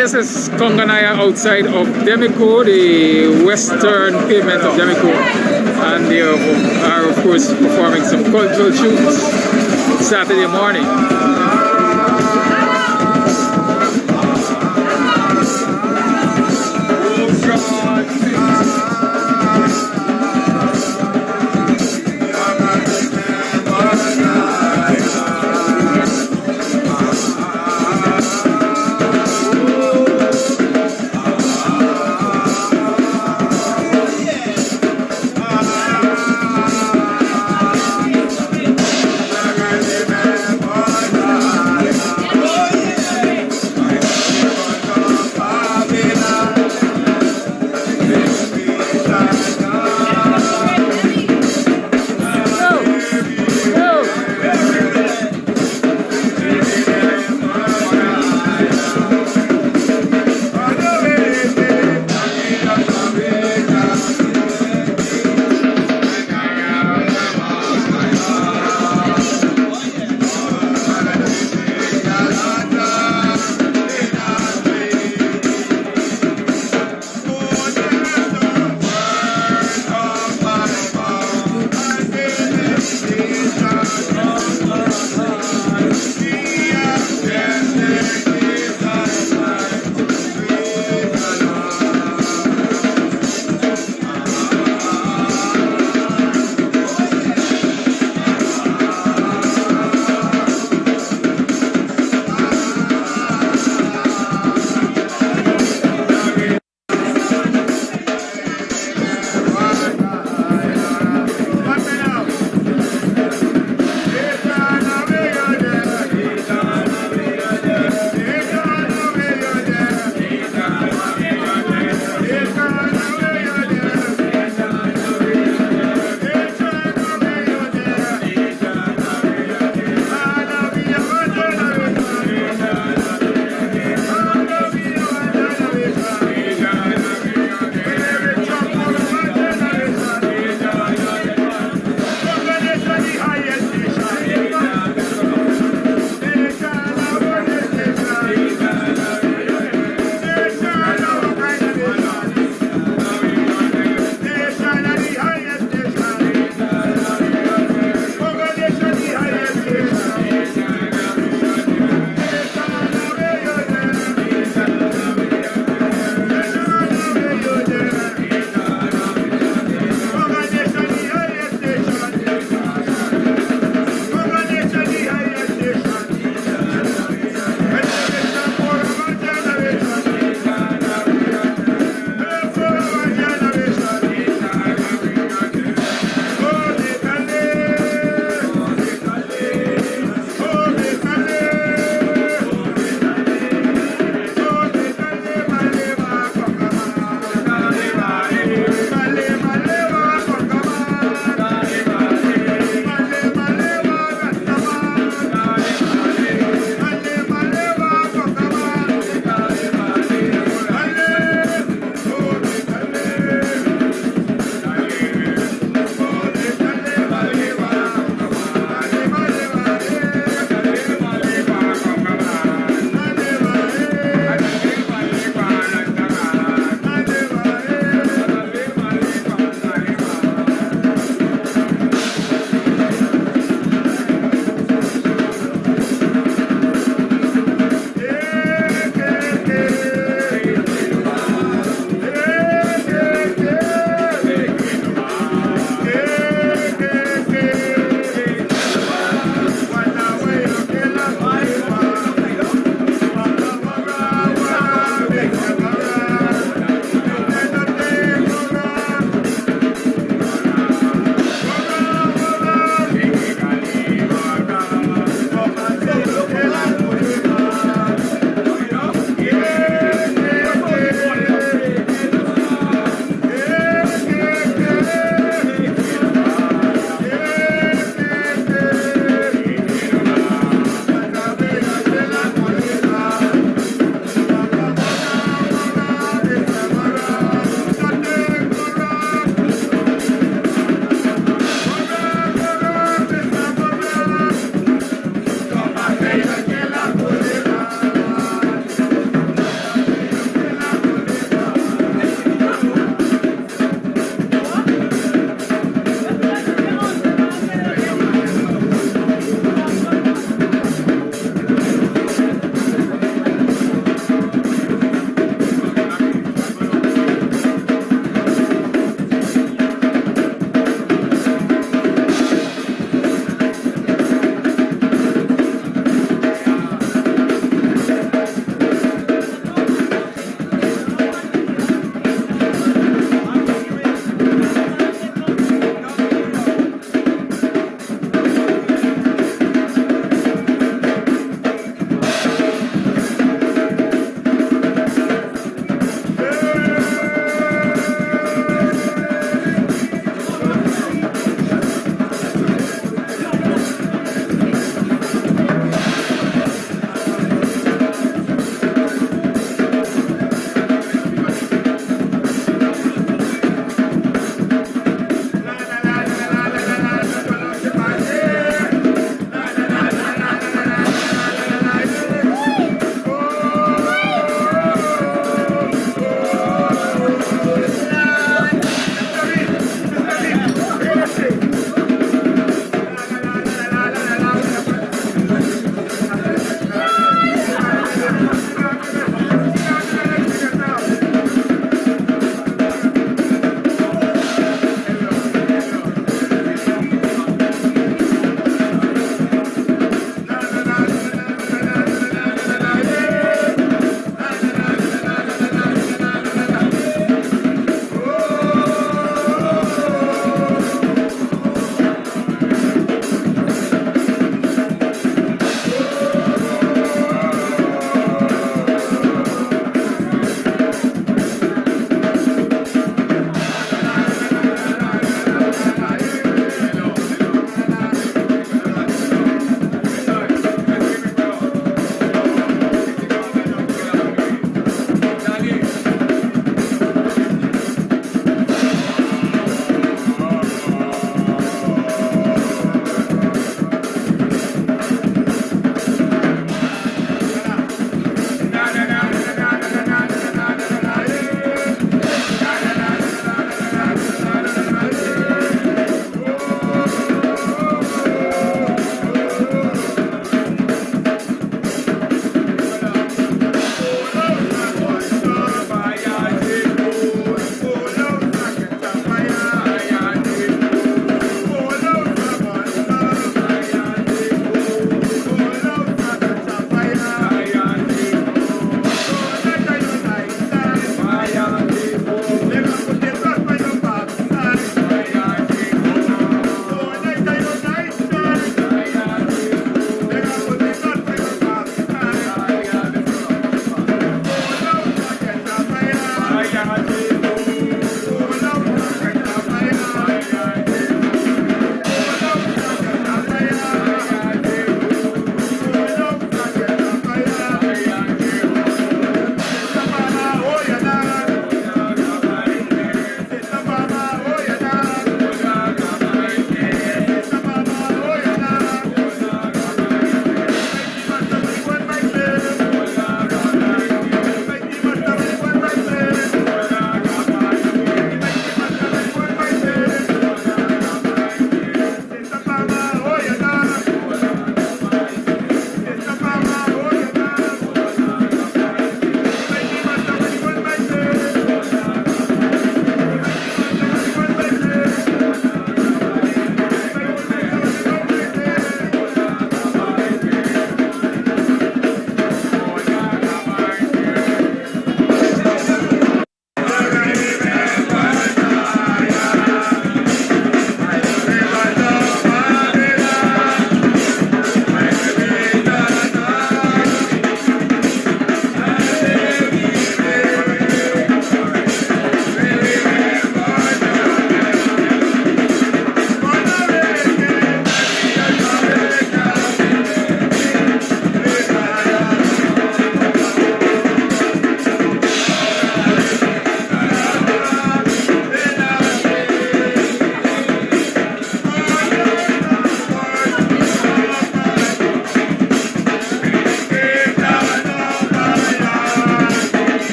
this is Konganaya outside of Demico, the western pavement of Demico, and they are of course performing some cultural tunes Saturday morning.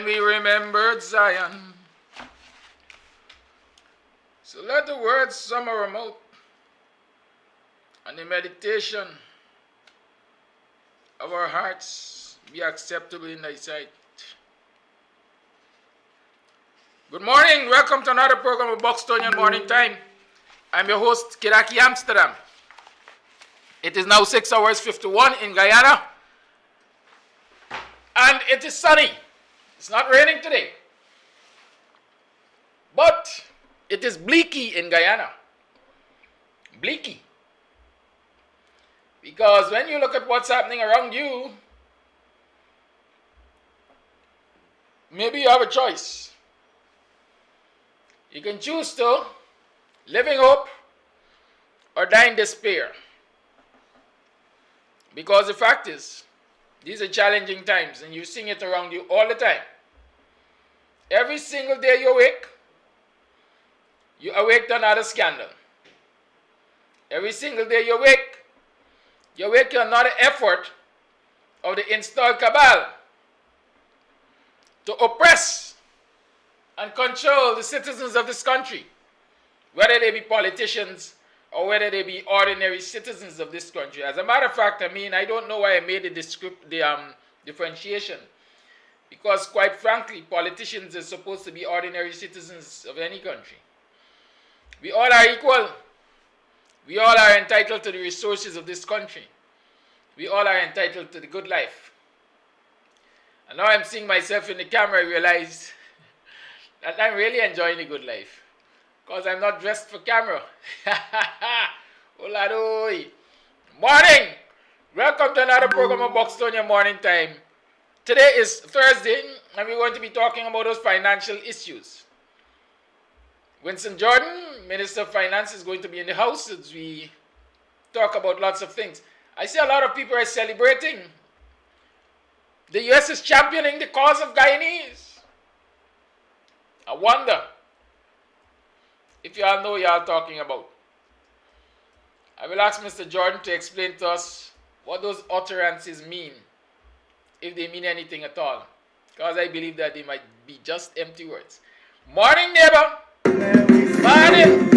when we remembered Zion. So let the words from our mouth and the meditation of our hearts be acceptable in thy sight. Good morning. Welcome to another program of Buxtonian Morning Time. I'm your host, Kidackie Amsterdam. It is now 6 hours 51 in Guyana. And it is sunny. It's not raining today. But it is bleaky in Guyana. Bleaky. Because when you look at what's happening around you, maybe you have a choice. You can choose to live in hope or die in despair. Because the fact is, these are challenging times and you're seeing it around you all the time. Every single day you awake to another scandal. Every single day you awake to another effort of the installed cabal to oppress and control the citizens of this country, whether they be politicians or whether they be ordinary citizens of this country. As a matter of fact, I don't know why I made the differentiation. Because quite frankly, politicians are supposed to be ordinary citizens of any country. We all are equal. We all are entitled to the resources of this country. We all are entitled to the good life. And now I'm seeing myself in the camera, I realize that I'm really enjoying the good life. Because I'm not dressed for camera. Hola, morning! Welcome to another program of Buxtonian Morning Time. Today is Thursday, and we're going to be talking about those financial issues. Winston Jordan, Minister of Finance, is going to be in the house as we talk about lots of things. I see a lot of people are celebrating. The US is championing the cause of Guyanese. I wonder if you all know what you are talking about. I will ask Mr. Jordan to explain to us what those utterances mean, if they mean anything at all, because I believe that they might be just empty words. Morning, neighbor. Morning.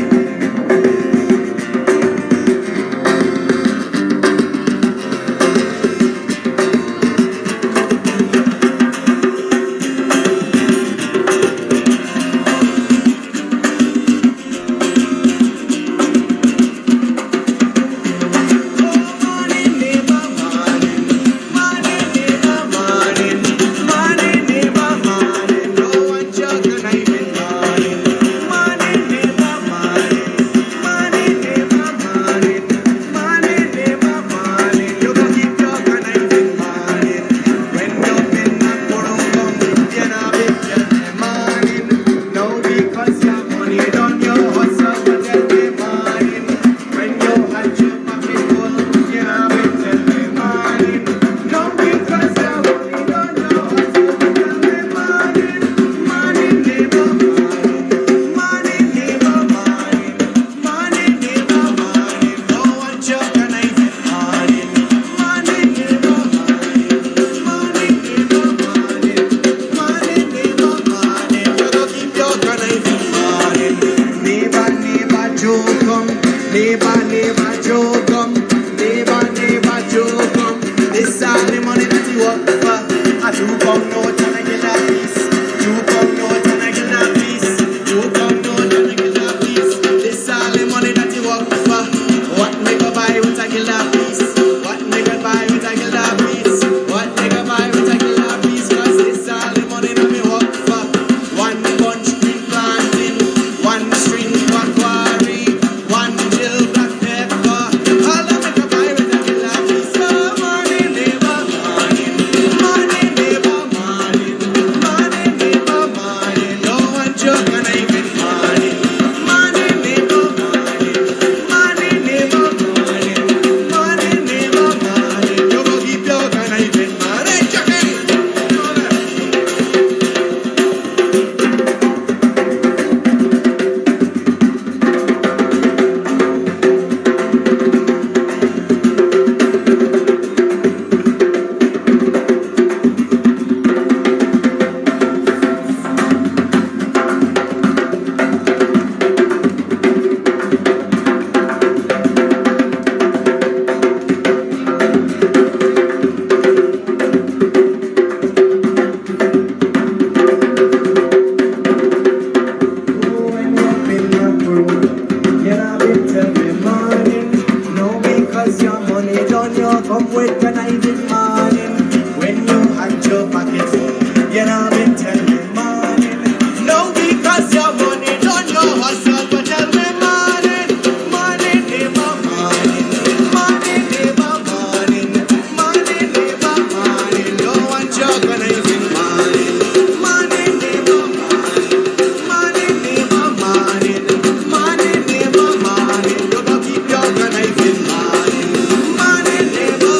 your conniving morning. Morning, neighbor, morning. Morning, neighbor, morning. Morning, neighbor, morning. You go keep your conniving morning. Morning, neighbor.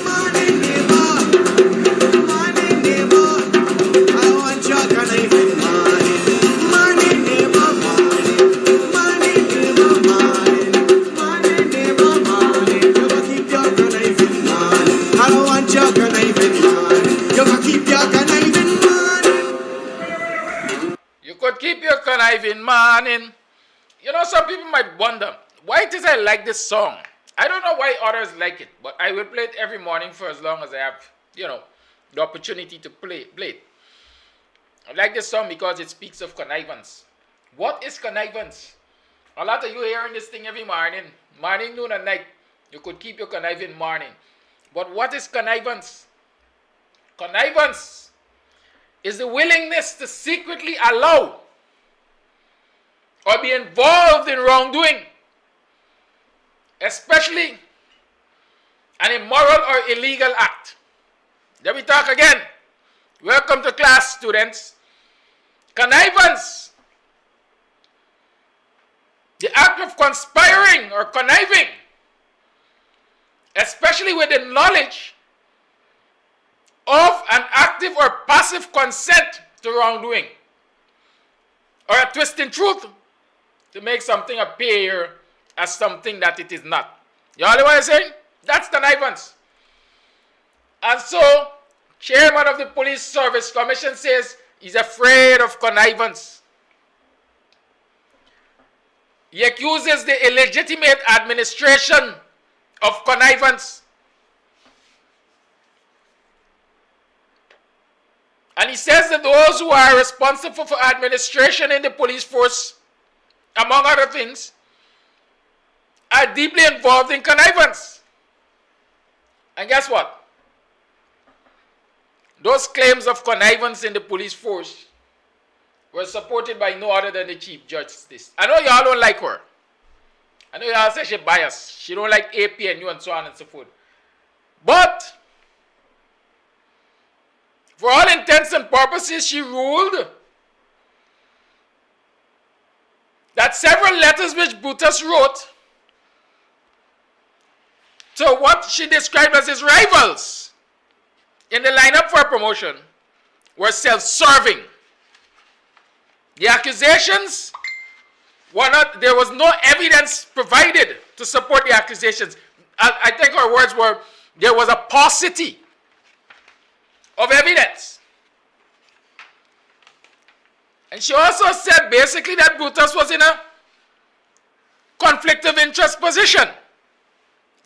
Morning, neighbor. Morning, neighbor. I want your conniving morning. Morning, neighbor, morning. Morning, neighbor, morning. Morning, neighbor, morning. You go keep your conniving morning. I don't want your conniving morning. You go keep your conniving morning. You could keep your conniving morning. You know, some people might wonder, why it is I like this song? I don't know why others like it, but I will play it every morning for as long as I have, the opportunity to play it. I like this song because it speaks of connivance. What is connivance? A lot of you hearing this thing every morning, noon, and night. You could keep your conniving morning. But what is connivance? Connivance is the willingness to secretly allow or be involved in wrongdoing, especially an immoral or illegal act. Let me talk again. Welcome to class, students. Connivance, the act of conspiring or conniving, especially with the knowledge of an active or passive consent to wrongdoing, or a twist in truth to make something appear as something that it is not. You all know what I'm saying? That's connivance. And so, chairman of the Police Service Commission says he's afraid of connivance. He accuses the illegitimate administration of connivance. And he says that those who are responsible for administration in the police force, among other things, are deeply involved in connivance. And guess what? Those claims of connivance in the police force were supported by no other than the Chief Justice. I know y'all don't like her. I know y'all say she's biased. She don't like APNU and so on and so forth. But for all intents and purposes, she ruled that several letters which Brutus wrote to what she described as his rivals in the lineup for promotion were self-serving. The accusations were not, there was no evidence provided to support the accusations. I think her words were, there was a paucity of evidence. And she also said basically that Brutus was in a conflict of interest position.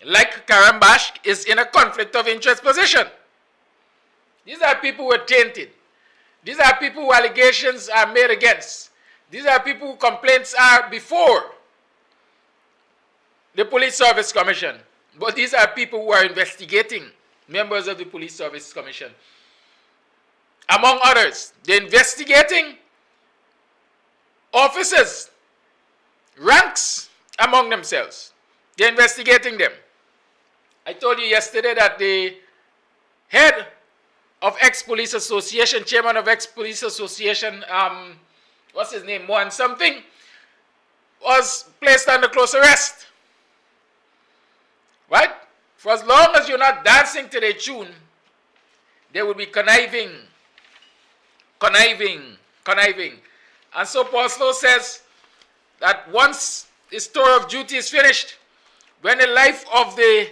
Like Karambash is in a conflict of interest position. These are people who are tainted. These are people who allegations are made against. These are people who complaints are before the Police Service Commission. But these are people who are investigating, members of the Police Service Commission. Among others, they're investigating officers, ranks among themselves. They're investigating them. I told you yesterday that the head of ex-police association, chairman of ex-police association, what's his name, Mohan something, was placed under close arrest. Right? For as long as you're not dancing to their tune, they will be conniving. And so Paul Slow says that once this tour of duty is finished, when the life of the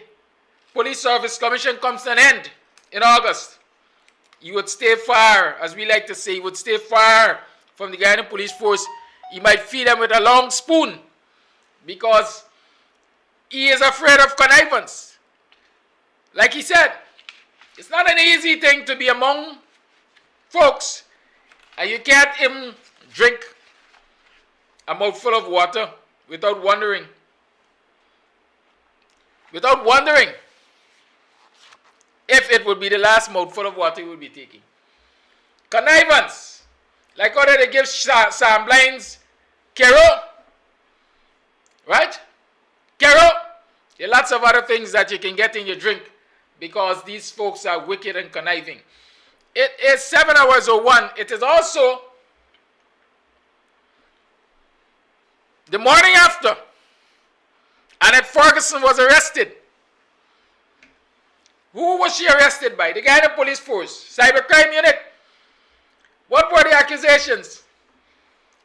Police Service Commission comes to an end in August, he would stay far, as we like to say, he would stay far from the Guyana police force. He might feed them with a long spoon because he is afraid of connivance. Like he said, it's not an easy thing to be among folks and you can't even drink a mouthful of water without wondering if it would be the last mouthful of water you would be taking. Connivance. Like how they give Sam Blinds Kero. Right? Kero. There are lots of other things that you can get in your drink because these folks are wicked and conniving. It is 7 hours 01. It is also the morning after Annette Ferguson was arrested. Who was she arrested by? The Guyana Police Force, Cybercrime Unit. What were the accusations?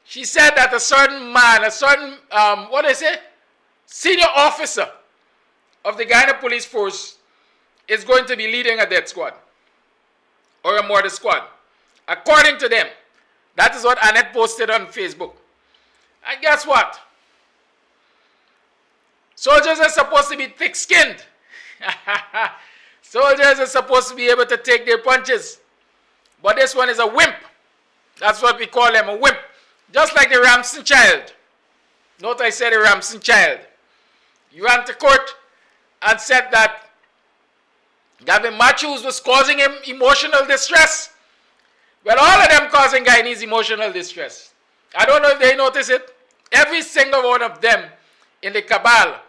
She said that a certain man, a certain, senior officer of the Guyana Police Force is going to be leading a death squad or a murder squad. According to them, that is what Annette posted on Facebook. And guess what? Soldiers are supposed to be thick-skinned. Soldiers are supposed to be able to take their punches. But this one is a wimp. That's what we call him, a wimp. Just like the Ramson child. Note I said the Ramson child. He ran to court and said that Gavin Matthews was causing him emotional distress. Well, all of them causing Guyanese emotional distress. I don't know if they notice it. Every single one of them in the cabal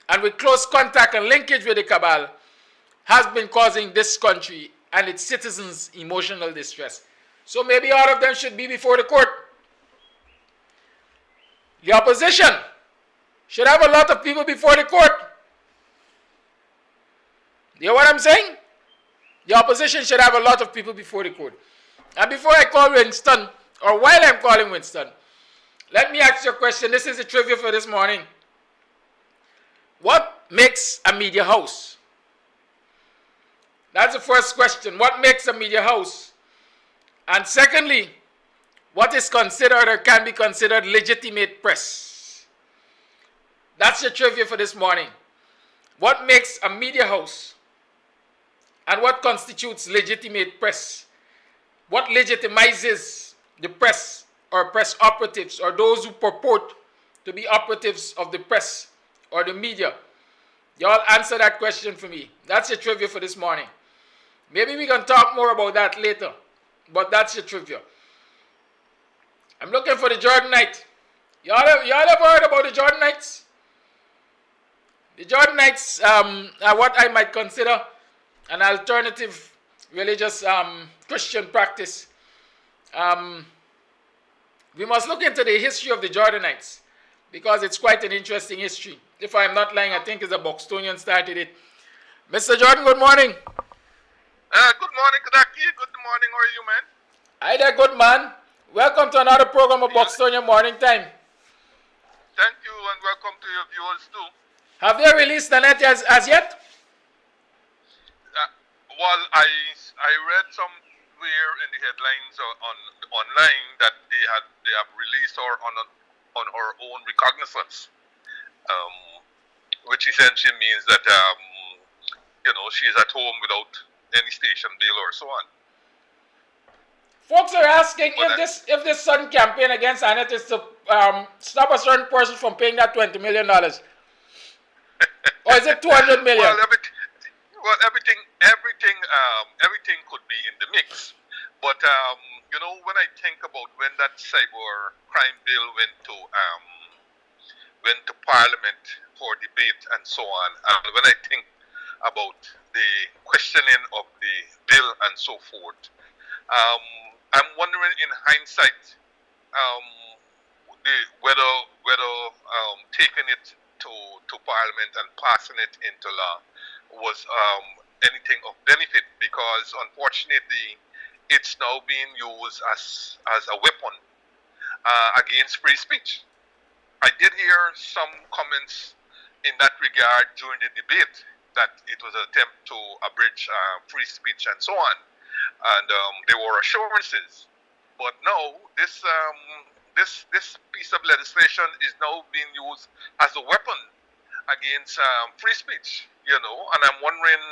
and with close contact and linkage with the cabal has been causing this country and its citizens emotional distress. So maybe all of them should be before the court. The opposition should have a lot of people before the court. You know what I'm saying? The opposition should have a lot of people before the court. And before I call Winston, or while I'm calling Winston, let me ask you a question. This is a trivia for this morning. What makes a media house? That's the first question. What makes a media house? And secondly, what is considered or can be considered legitimate press? That's your trivia for this morning. What makes a media house? And what constitutes legitimate press? What legitimizes the press or press operatives or those who purport to be operatives of the press or the media? Y'all answer that question for me. That's your trivia for this morning. Maybe we can talk more about that later, but that's your trivia. I'm looking for the Jordanites. Y'all ever heard about the Jordanites? The Jordanites are what I might consider an alternative religious Christian practice. We must look into the history of the Jordanites because it's quite an interesting history. If I'm not lying, I think it's a Buxtonian started it. Mr. Jordan, good morning. Good morning, Kidackie. Good morning. How are you, man? Hi there, good man. Welcome to another program of Buxtonian Morning Time. Thank you, and welcome to your viewers too. Have they released the net as yet? Well, I read somewhere in the headlines online that they have released her on her own recognizance, which essentially means that she's at home without any station bill or so on. Folks are asking if this sudden campaign against Annette is to stop a certain person from paying that $20 million. Or is it $200 million? Well, everything could be in the mix. But when I think about when that cyber crime bill went to Parliament for debate and so on, and when I think about the questioning of the bill and so forth, I'm wondering in hindsight whether taking it to Parliament and passing it into law was anything of benefit, because unfortunately it's now being used as a weapon against free speech. I did hear some comments in that regard during the debate that it was an attempt to abridge free speech and so on, and there were assurances. But now this piece of legislation is now being used as a weapon against free speech, and I'm wondering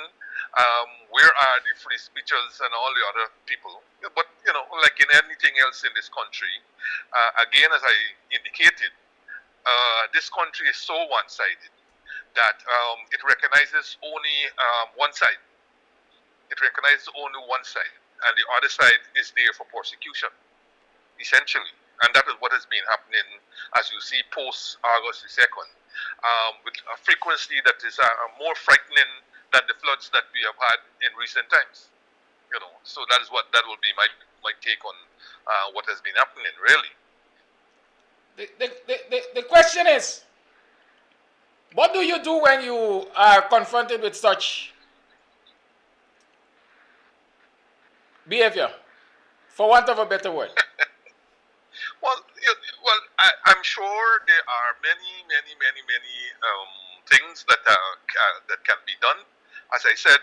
where are the free speechers and all the other people? But like in anything else in this country, again, as I indicated, this country is so one-sided that it recognizes only one side. It recognizes only one side, and the other side is there for persecution, essentially. And that is what has been happening, as you see, post-August the 2nd, with a frequency that is more frightening than the floods that we have had in recent times. So that will be my take on what has been happening, really. The question is, what do you do when you are confronted with such behavior, for want of a better word? Well, I'm sure there are many things that can be done. As I said,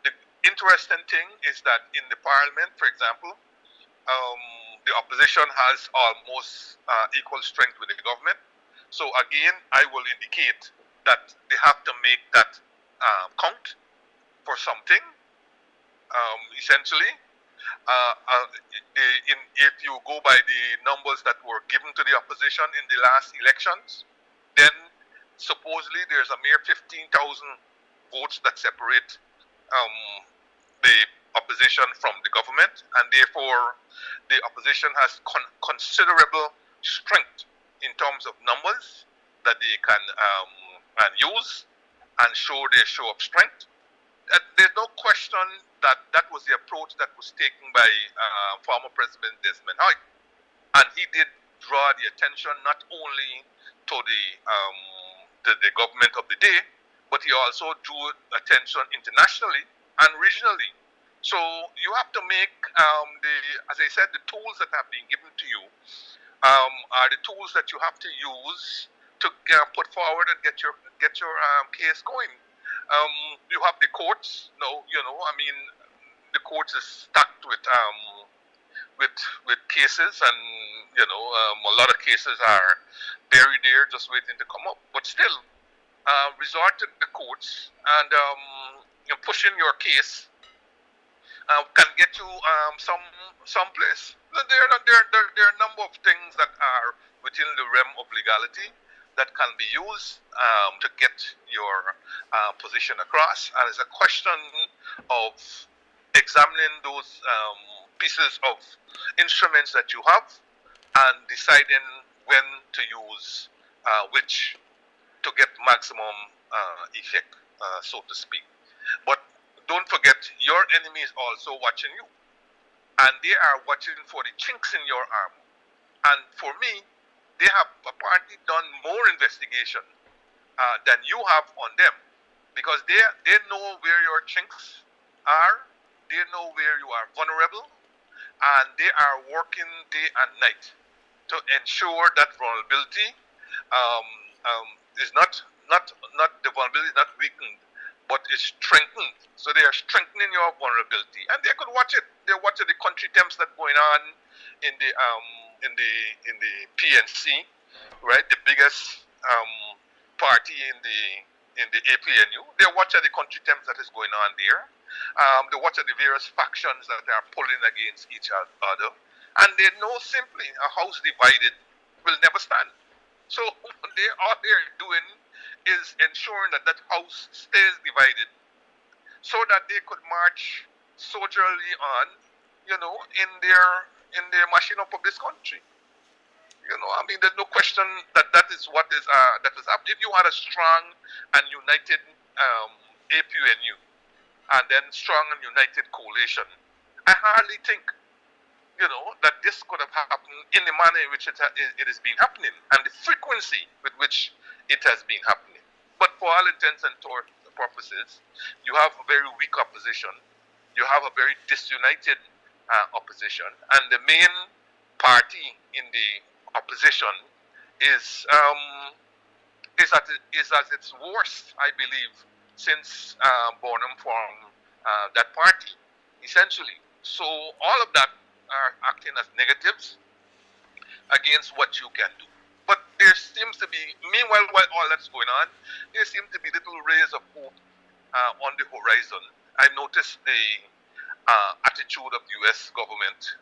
the interesting thing is that in the parliament, for example, the opposition has almost equal strength with the government. So again, I will indicate that they have to make that count for something, essentially. If you go by the numbers that were given to the opposition in the last elections, then supposedly there's a mere 15,000 votes that separate the opposition from the government, and therefore the opposition has considerable strength in terms of numbers that they can use and show their show of strength. There's no question that was the approach that was taken by former President Desmond Hoy, and he did draw the attention not only to the government of the day, but he also drew attention internationally and regionally. So you have to make as I said, the tools that have been given to you are the tools that you have to use to put forward and get your case going. You have the courts. The courts is stacked with cases, and a lot of cases are buried there just waiting to come up. But still, resort to the courts and pushing your case can get you some place. There are a number of things that are within the realm of legality that can be used to get your position across, and it's a question of examining those pieces of instruments that you have and deciding when to use which to get maximum effect, so to speak. But don't forget, your enemy is also watching you, and they are watching for the chinks in your armor. And for me, they have apparently done more investigation than you have on them, because they know where your chinks are, they know where you are vulnerable, and they are working day and night to ensure that vulnerability is not the vulnerability is not weakened, but is strengthened. So they are strengthening your vulnerability, and they could watch it. They're watching the country temps that's going on in the PNC, right? The biggest party in the APNU. They watch at the country temps that is going on there. They watch at the various factions that are pulling against each other, and they know simply a house divided will never stand. So all they're doing is ensuring that house stays divided, so that they could march soldierly on, in their machine up of this country. There's no question that is what is happening. If you had a strong and united APNU, and then strong and united coalition, I hardly think, that this could have happened in the manner in which it has been happening, and the frequency with which it has been happening. But for all intents and purposes, you have a very weak opposition. You have a very disunited opposition, and the main party in the opposition is at its worst, I believe, since Bonham formed that party, essentially. So all of that are acting as negatives against what you can do. But there seems to be, meanwhile, while all that's going on, there seems to be little rays of hope on the horizon. I noticed the attitude of the U.S. government,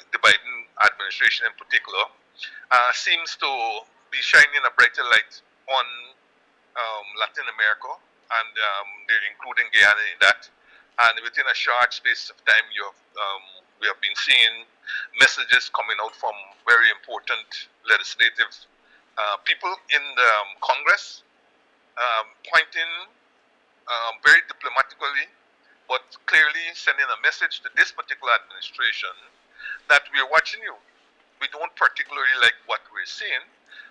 the Biden administration in particular, seems to be shining a brighter light on Latin America, and they're including Guyana in that. And within a short space of time, we have been seeing messages coming out from very important legislative people in the Congress, pointing very diplomatically, but clearly sending a message to this particular administration that we're watching you. We don't particularly like what we're seeing,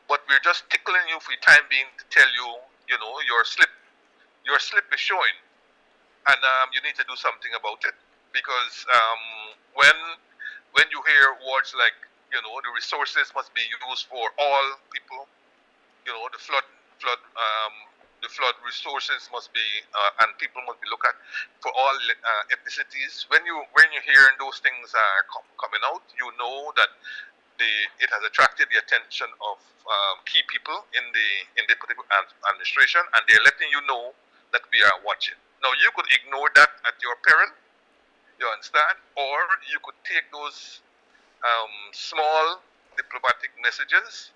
but we're just tickling you for the time being to tell you, your slip is showing, and you need to do something about it. Because when you hear words like, the resources must be used for all people, the flood resources must be and people must be looked at for all ethnicities. When you hearing those things coming out, you know that it has attracted the attention of key people in the political administration, and they're letting you know that we are watching. Now, you could ignore that at your peril, you understand, or you could take those small diplomatic messages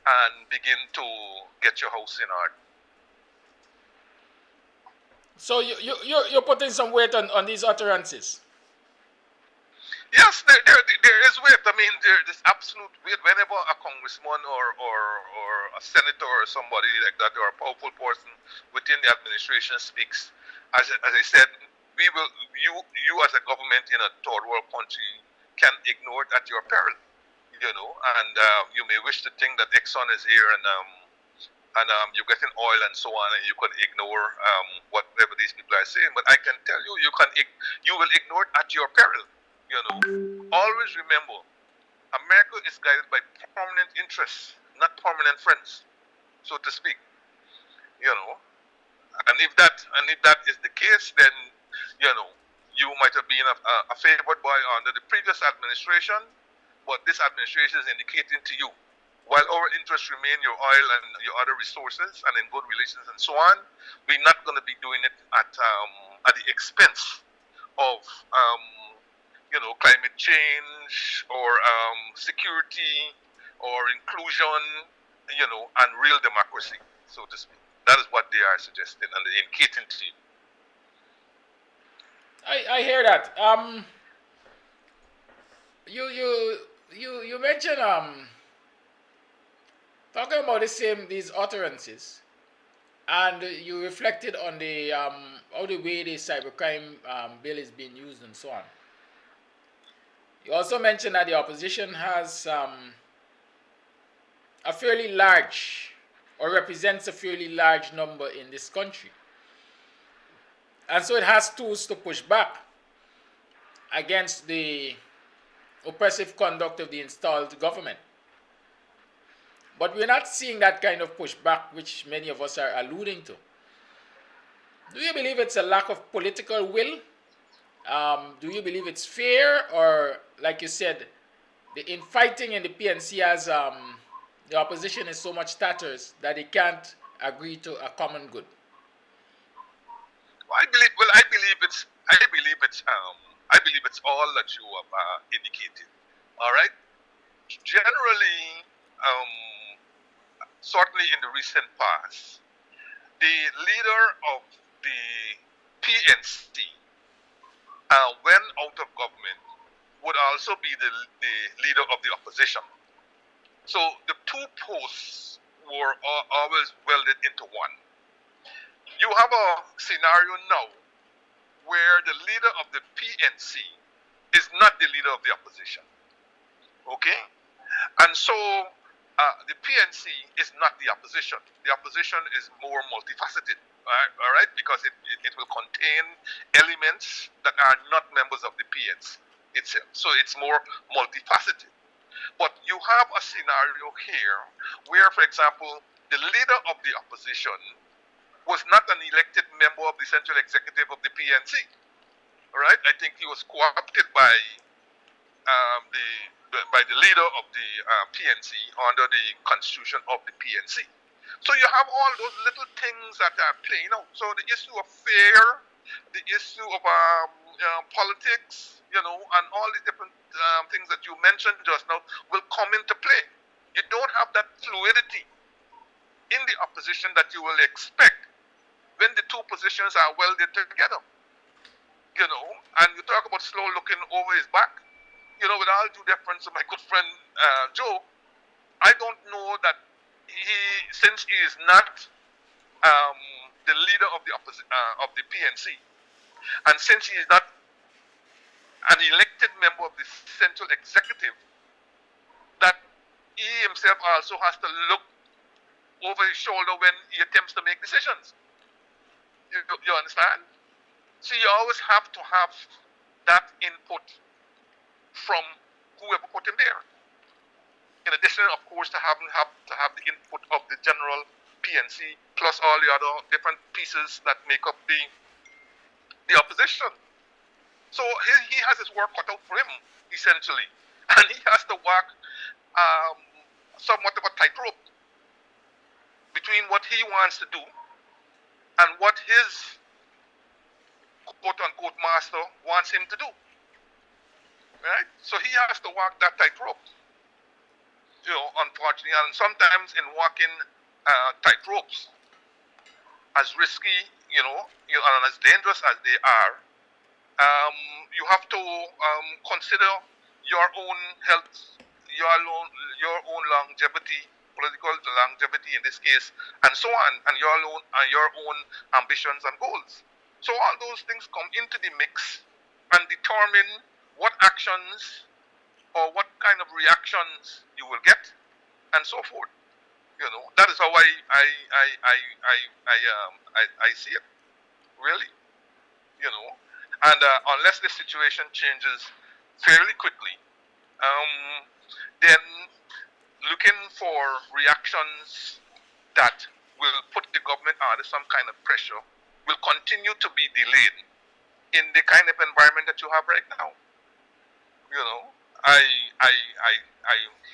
and begin to get your house in order. So you're putting some weight on these utterances. Yes, there is weight. I mean, there's absolute weight. Whenever a congressman or a senator or somebody like that, or a powerful person within the administration speaks, as I said, you as a government in a third world country can ignore it at your peril, and you may wish to think that Exxon is here and you're getting oil and so on, and you can ignore whatever these people are saying. But I can tell you, you will ignore it at your peril. Always remember, America is guided by permanent interests, not permanent friends, so to speak. And if that is the case, then you might have been a favored boy under the previous administration, but this administration is indicating to you, while our interests remain your oil and your other resources and in good relations and so on, we're not going to be doing it at the expense of climate change or security or inclusion, and real democracy, so to speak. That is what they are suggesting and indicating to you. I hear that. You mentioned talking about these utterances, and you reflected on the how the way the cybercrime bill is being used and so on. You also mentioned that the opposition has a fairly large, or represents a fairly large number in this country, and so it has tools to push back against the oppressive conduct of the installed government. But we're not seeing that kind of pushback which many of us are alluding to. Do you believe it's a lack of political will? Do you believe it's fair? Or, like you said, the infighting in the PNC has the opposition is so much tatters that they can't agree to a common good? I believe it's all that you have indicated. All right. Generally, certainly in the recent past, the leader of the PNC, when out of government, would also be the leader of the opposition. So the two posts were always welded into one. You have a scenario now where the leader of the PNC is not the leader of the opposition. Okay? And so the PNC is not the opposition. The opposition is more multifaceted, all right? Because it will contain elements that are not members of the PNC itself. So it's more multifaceted. But you have a scenario here where, for example, the leader of the opposition was not an elected member of the central executive of the PNC. All right? I think he was co-opted by the leader of the PNC under the constitution of the PNC. So you have all those little things that are playing out. So the issue of fear, the issue of politics, and all the different things that you mentioned just now will come into play. You don't have that fluidity in the opposition that you will expect when the two positions are welded together. And you talk about slow looking over his back. With all due deference to my good friend Joe, I don't know that since he is not the leader of the PNC, and since he is not an elected member of the central executive, that he himself also has to look over his shoulder when he attempts to make decisions. You understand? So you always have to have that input from whoever put him there. In addition, of course, to have the input of the general PNC plus all the other different pieces that make up the opposition. So he has his work cut out for him, essentially, and he has to walk somewhat of a tightrope between what he wants to do and what his quote-unquote master wants him to do. Right? So he has to walk that tightrope. Unfortunately, and sometimes in walking tightropes, as risky, and as dangerous as they are, you have to consider your own health, your own longevity, political longevity in this case, and so on, and your own ambitions and goals. So all those things come into the mix and determine what actions or what kind of reactions you will get, and so forth. That is how I see it, really. And unless the situation changes fairly quickly, then looking for reactions that will put the government under some kind of pressure will continue to be delayed in the kind of environment that you have right now. I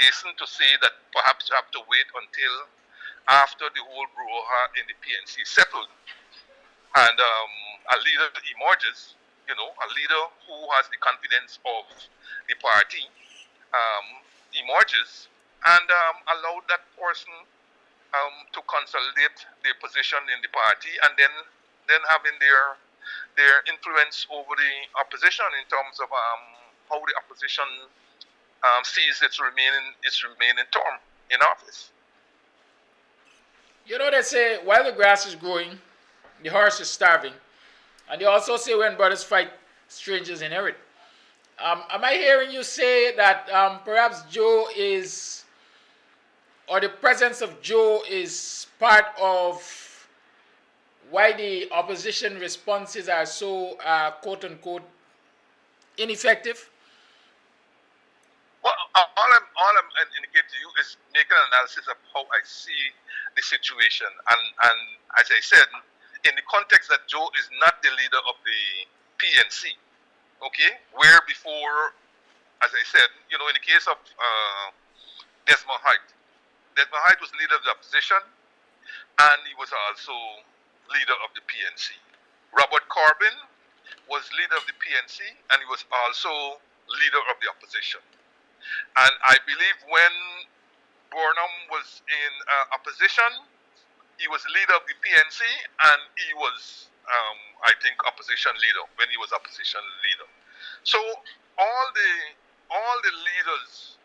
hasten to say that perhaps you have to wait until after the whole brouhaha in the PNC settled and a leader emerges, a leader who has the confidence of the party emerges, and allow that person to consolidate their position in the party, and then having their influence over the opposition in terms of how the opposition sees its remaining term in office. They say while the grass is growing, the horse is starving. And they also say when brothers fight, strangers inherit. Am I hearing you say that perhaps Joe is, or the presence of Joe is part of why the opposition responses are so, quote-unquote, ineffective? Well, all I'm indicating to you is make an analysis of how I see the situation. And as I said, in the context that Joe is not the leader of the PNC, okay, where before, as I said, in the case of Desmond Hyde was leader of the opposition, and he was also leader of the PNC. Robert Corbyn was leader of the PNC, and he was also leader of the opposition. And I believe when Burnham was in opposition, he was leader of the PNC, and he was, I think, opposition leader when he was opposition leader. So all the leaders,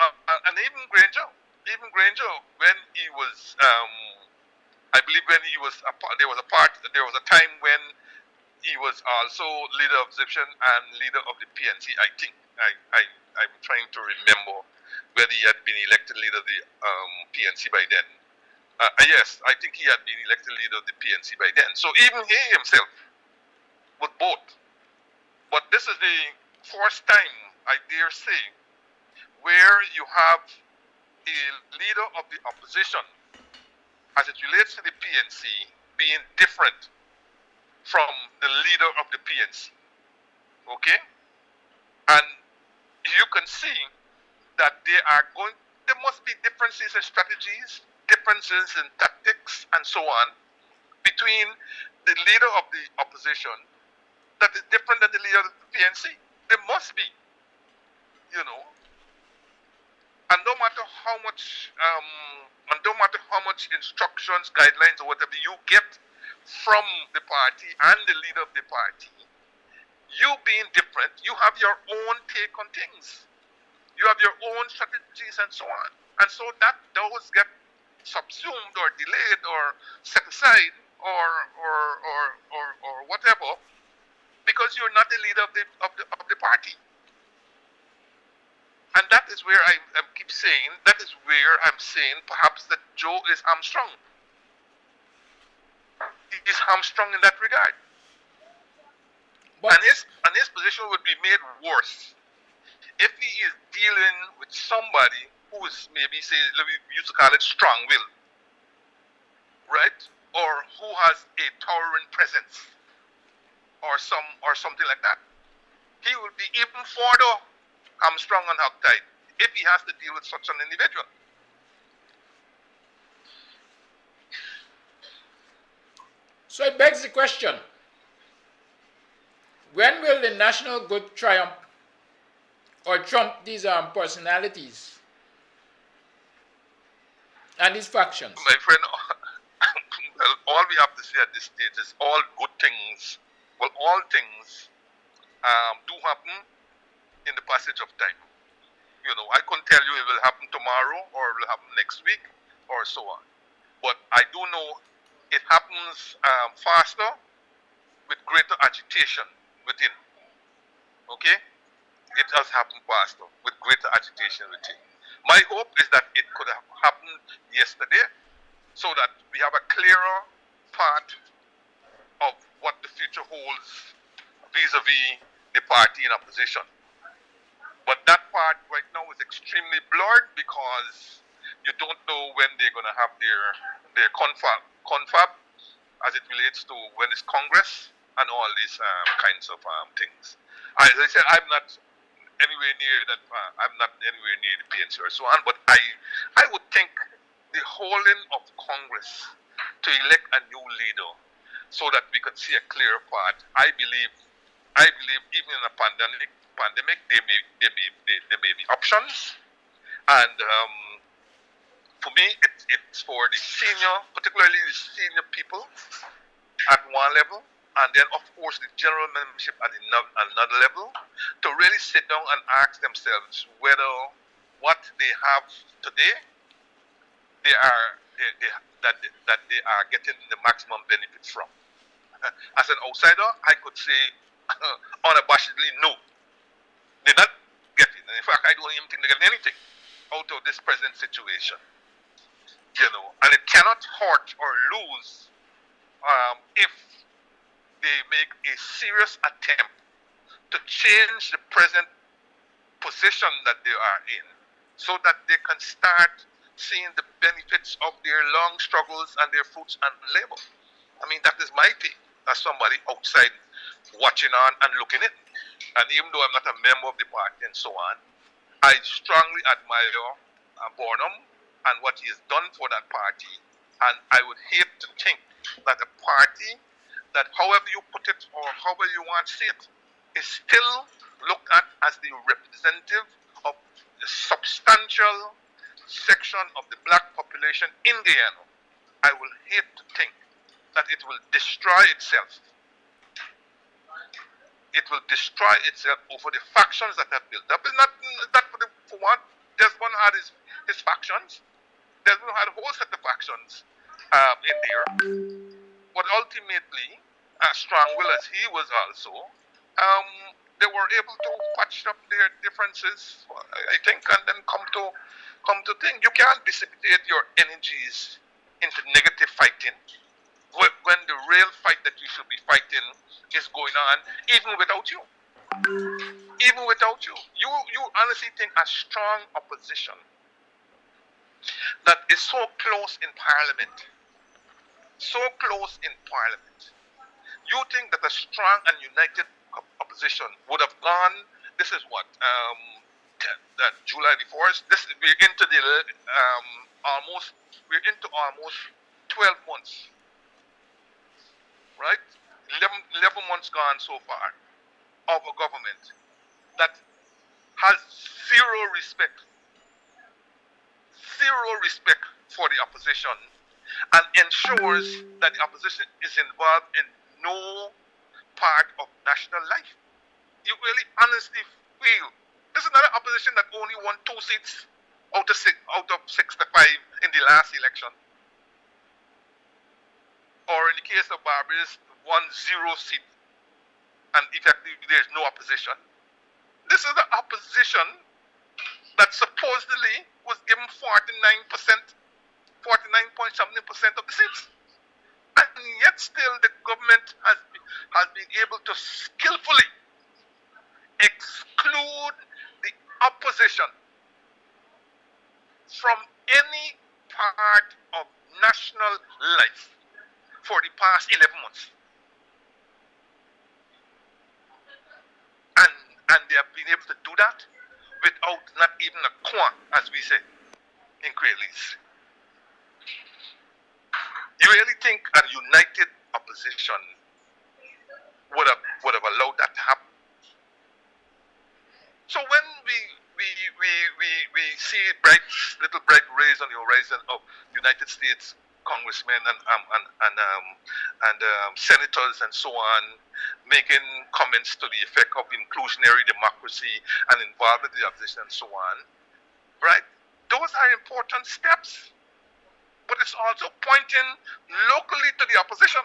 and even Granger, when he was, I believe when he was, there was a time when he was also leader of opposition and leader of the PNC. I think I'm trying to remember whether he had been elected leader of the PNC by then. Yes, I think he had been elected leader of the PNC by then. So even he himself was both. But this is the first time, I dare say, where you have a leader of the opposition, as it relates to the PNC, being different from the leader of the PNC. Okay? And you can see that there must be differences in strategies, differences in tactics, and so on, between the leader of the opposition that is different than the leader of the PNC. There must be, And no matter how much, instructions, guidelines, or whatever you get from the party and the leader of the party, you being different, you have your own take on things. You have your own strategies and so on. And so that those get subsumed or delayed or set aside or whatever because you're not the leader of the party. And that is where I keep saying, that is where I'm saying perhaps that Joe is hamstrung. He is hamstrung in that regard. But And his position would be made worse if he is dealing with somebody who is maybe, say, we used to call it strong-willed, right? Or who has a towering presence, or something like that. He will be even further hamstrung and hogtied if he has to deal with such an individual. so it begs the question, when will the national good triumph or trump these personalities and these factions? My friend, well, all we have to say at this stage is all good things, well, all things do happen in the passage of time. You know, I couldn't tell you it will happen tomorrow or it will happen next week or so on. But I do know it happens faster with greater agitation within. Okay? It does happen faster with greater agitation within. My hope is that it could have happened yesterday so that we have a clearer part of what the future holds vis-a-vis the party in opposition. But that part right now is extremely blurred because you don't know when they're going to have their confab as it relates to when it's Congress and all these kinds of things. As I said, I'm not anywhere near that. I'm not anywhere near the PNC or so on. But I would think the holding of Congress to elect a new leader so that we can see a clear path. I believe even in a pandemic there may be options, and for me it's for the senior, particularly the senior people at one level, and then of course the general membership at another level, to really sit down and ask themselves whether what they have today that they are getting the maximum benefit from. As an outsider, I could say unabashedly no. They're not getting. In fact, I don't even think they're getting anything out of this present situation. You know, and it cannot hurt or lose if they make a serious attempt to change the present position that they are in, so that they can start seeing the benefits of their long struggles and their fruits and labor. I mean, that is my take as somebody outside watching on and looking in. And even though I'm not a member of the party and so on, I strongly admire Burnham and what he has done for that party. And I would hate to think that a party that, however you put it or however you want to see it, is still looked at as the representative of a substantial section of the black population in Guyana. I will hate to think that it will destroy itself. It will destroy itself over the factions that have built up. It's not for one. Desmond had his factions. Desmond had a whole set of factions in there. But ultimately, as strong-willed as he was also, they were able to patch up their differences, I think, and then come to think. You can't dissipate your energies into negative fighting when the real fight that you should be fighting is going on, even without you. Even without you. You honestly think a strong opposition that is so close in Parliament, you think that a strong and united opposition would have gone, this is what, July the 4th, we're into almost 12 months. Right? 11 months gone so far of a government that has zero respect for the opposition and ensures that the opposition is involved in no part of national life. You really honestly feel this is not an opposition that only won 2 seats out of 65 in the last election, or in the case of Barbados, 1-0 seat, and effectively there's no opposition. This is the opposition that supposedly was given 49%, 49 point something percent of the seats. And yet still the government has been able to skillfully exclude the opposition from any part of national life for the past 11 months. And they have been able to do that without not even a coin, as we say in Creelys. You really think a united opposition would have allowed that to happen? So when we see little bright rays on the horizon of United States congressmen and senators and so on making comments to the effect of inclusionary democracy and involvement in the opposition and so on, right? Those are important steps. But it's also pointing locally to the opposition.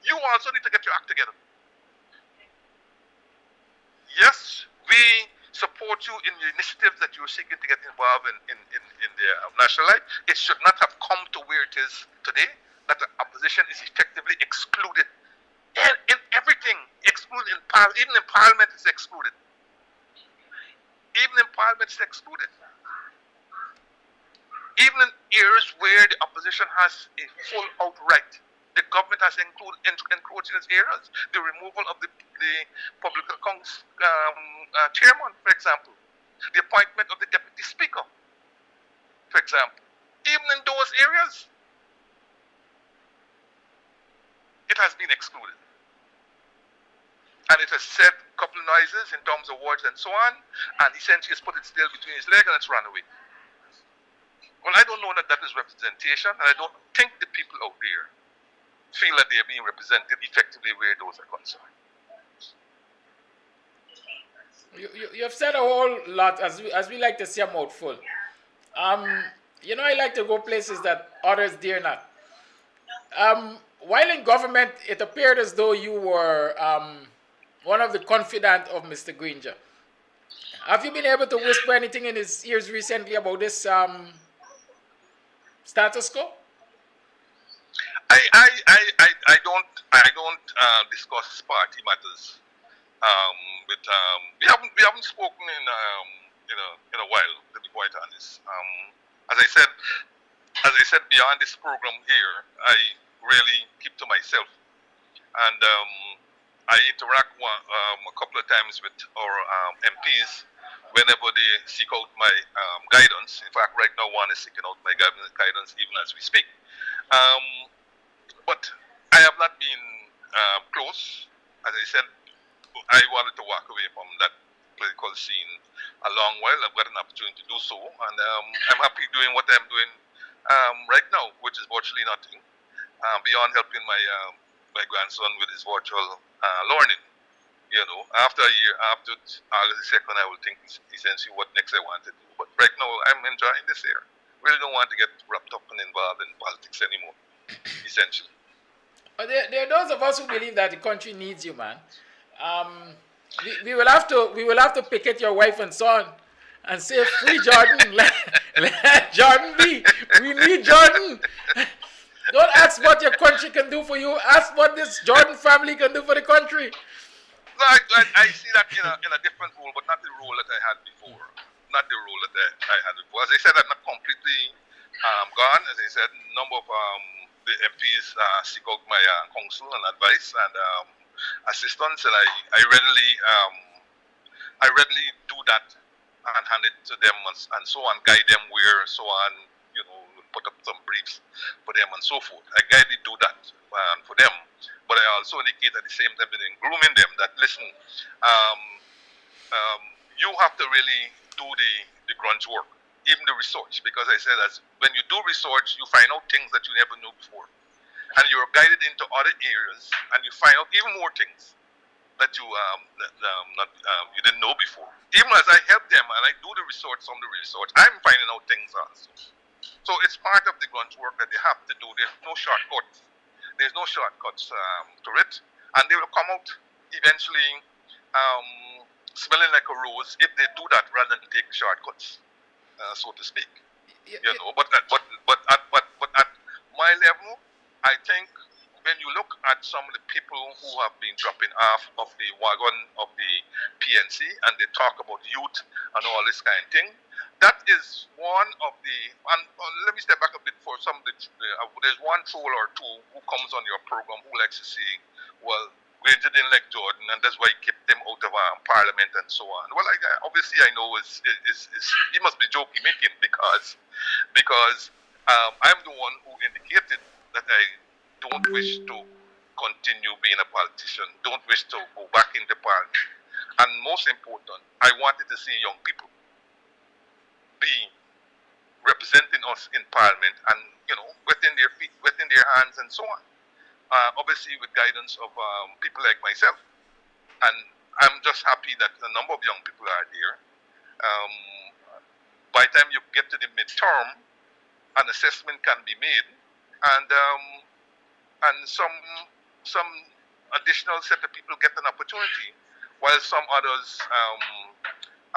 You also need to get your act together. Yes, we support you in the initiatives that you're seeking to get involved in the national life. It should not have come to where it is today, that the opposition is effectively excluded. In everything, excluded. Even in Parliament, it's excluded. Even in Parliament, it's excluded. Even in areas where the opposition has a full outright, the government has encroached in its areas. The removal of the public accounts chairman, for example. The appointment of the deputy speaker, for example. Even in those areas, it has been excluded. And it has said a couple of noises in terms of words and so on, and essentially has put its tail between its legs and it's run away. Well, I don't know that that is representation, and I don't think the people out there feel that they are being represented effectively where those are concerned. You have said a whole lot, as we like to see a mouthful. I like to go places that others dare not. While in government, it appeared as though you were one of the confidant of Mr. Granger. Have you been able to whisper anything in his ears recently about this status quo? I don't discuss party matters with we haven't spoken in a while, to be quite honest. As I said beyond this program here, I really keep to myself, and I interact a couple of times with our MPs whenever they seek out my guidance. In fact, right now one is seeking out my guidance even as we speak. But I have not been close. As I said, I wanted to walk away from that political scene a long while. I've got an opportunity to do so, and I'm happy doing what I'm doing right now, which is virtually nothing, beyond helping my grandson with his virtual learning. After a year, after August 2nd, I will think essentially what next I want to do. But right now, I'm enjoying this here. Really don't want to get wrapped up and involved in politics anymore, essentially. But there are those of us who believe that the country needs you, man. We will have to picket your wife and son and say, free Jordan, let Jordan be. We need Jordan. Don't ask what your country can do for you. Ask what this Jordan family can do for the country. No, I see that in a different role, but not the role that I had before. Not the role that I had before. As I said, I'm not completely gone. As I said, a number of the MPs seek out my counsel and advice and assistance, and I readily do that and hand it to them and so on, guide them where, so on, put up some briefs for them and so forth. I guidedly do that for them, but I also indicate at the same time that in grooming them that, listen, you have to really do the grunt work, even the research, because I said that when you do research, you find out things that you never knew before. And you're guided into other areas, and you find out even more things. that you not you didn't know before. Even as I help them and I do the research on the research, I'm finding out things also. So it's part of the grunt work that they have to do. There's no shortcuts. There's no shortcuts to it, and they will come out eventually smelling like a rose if they do that rather than take shortcuts, so to speak. Yeah, You know, but at my level, I think when you look at some of the people who have been dropping off of the wagon of the PNC and they talk about youth and all this kind of thing, that is one of the, and let me step back a bit for some of the, there's one troll or two who comes on your program who likes to say, well, Granger didn't like Jordan and that's why he kept him out of parliament and so on. Well, obviously I know he must be joking making because I'm the one who indicated that I don't wish to continue being a politician, don't wish to go back into parliament. And most important, I wanted to see young people be representing us in parliament and, wetting their feet, wetting their hands and so on. Obviously with guidance of people like myself. And I'm just happy that a number of young people are there. By the time you get to the midterm, an assessment can be made, and some additional set of people get an opportunity, while some others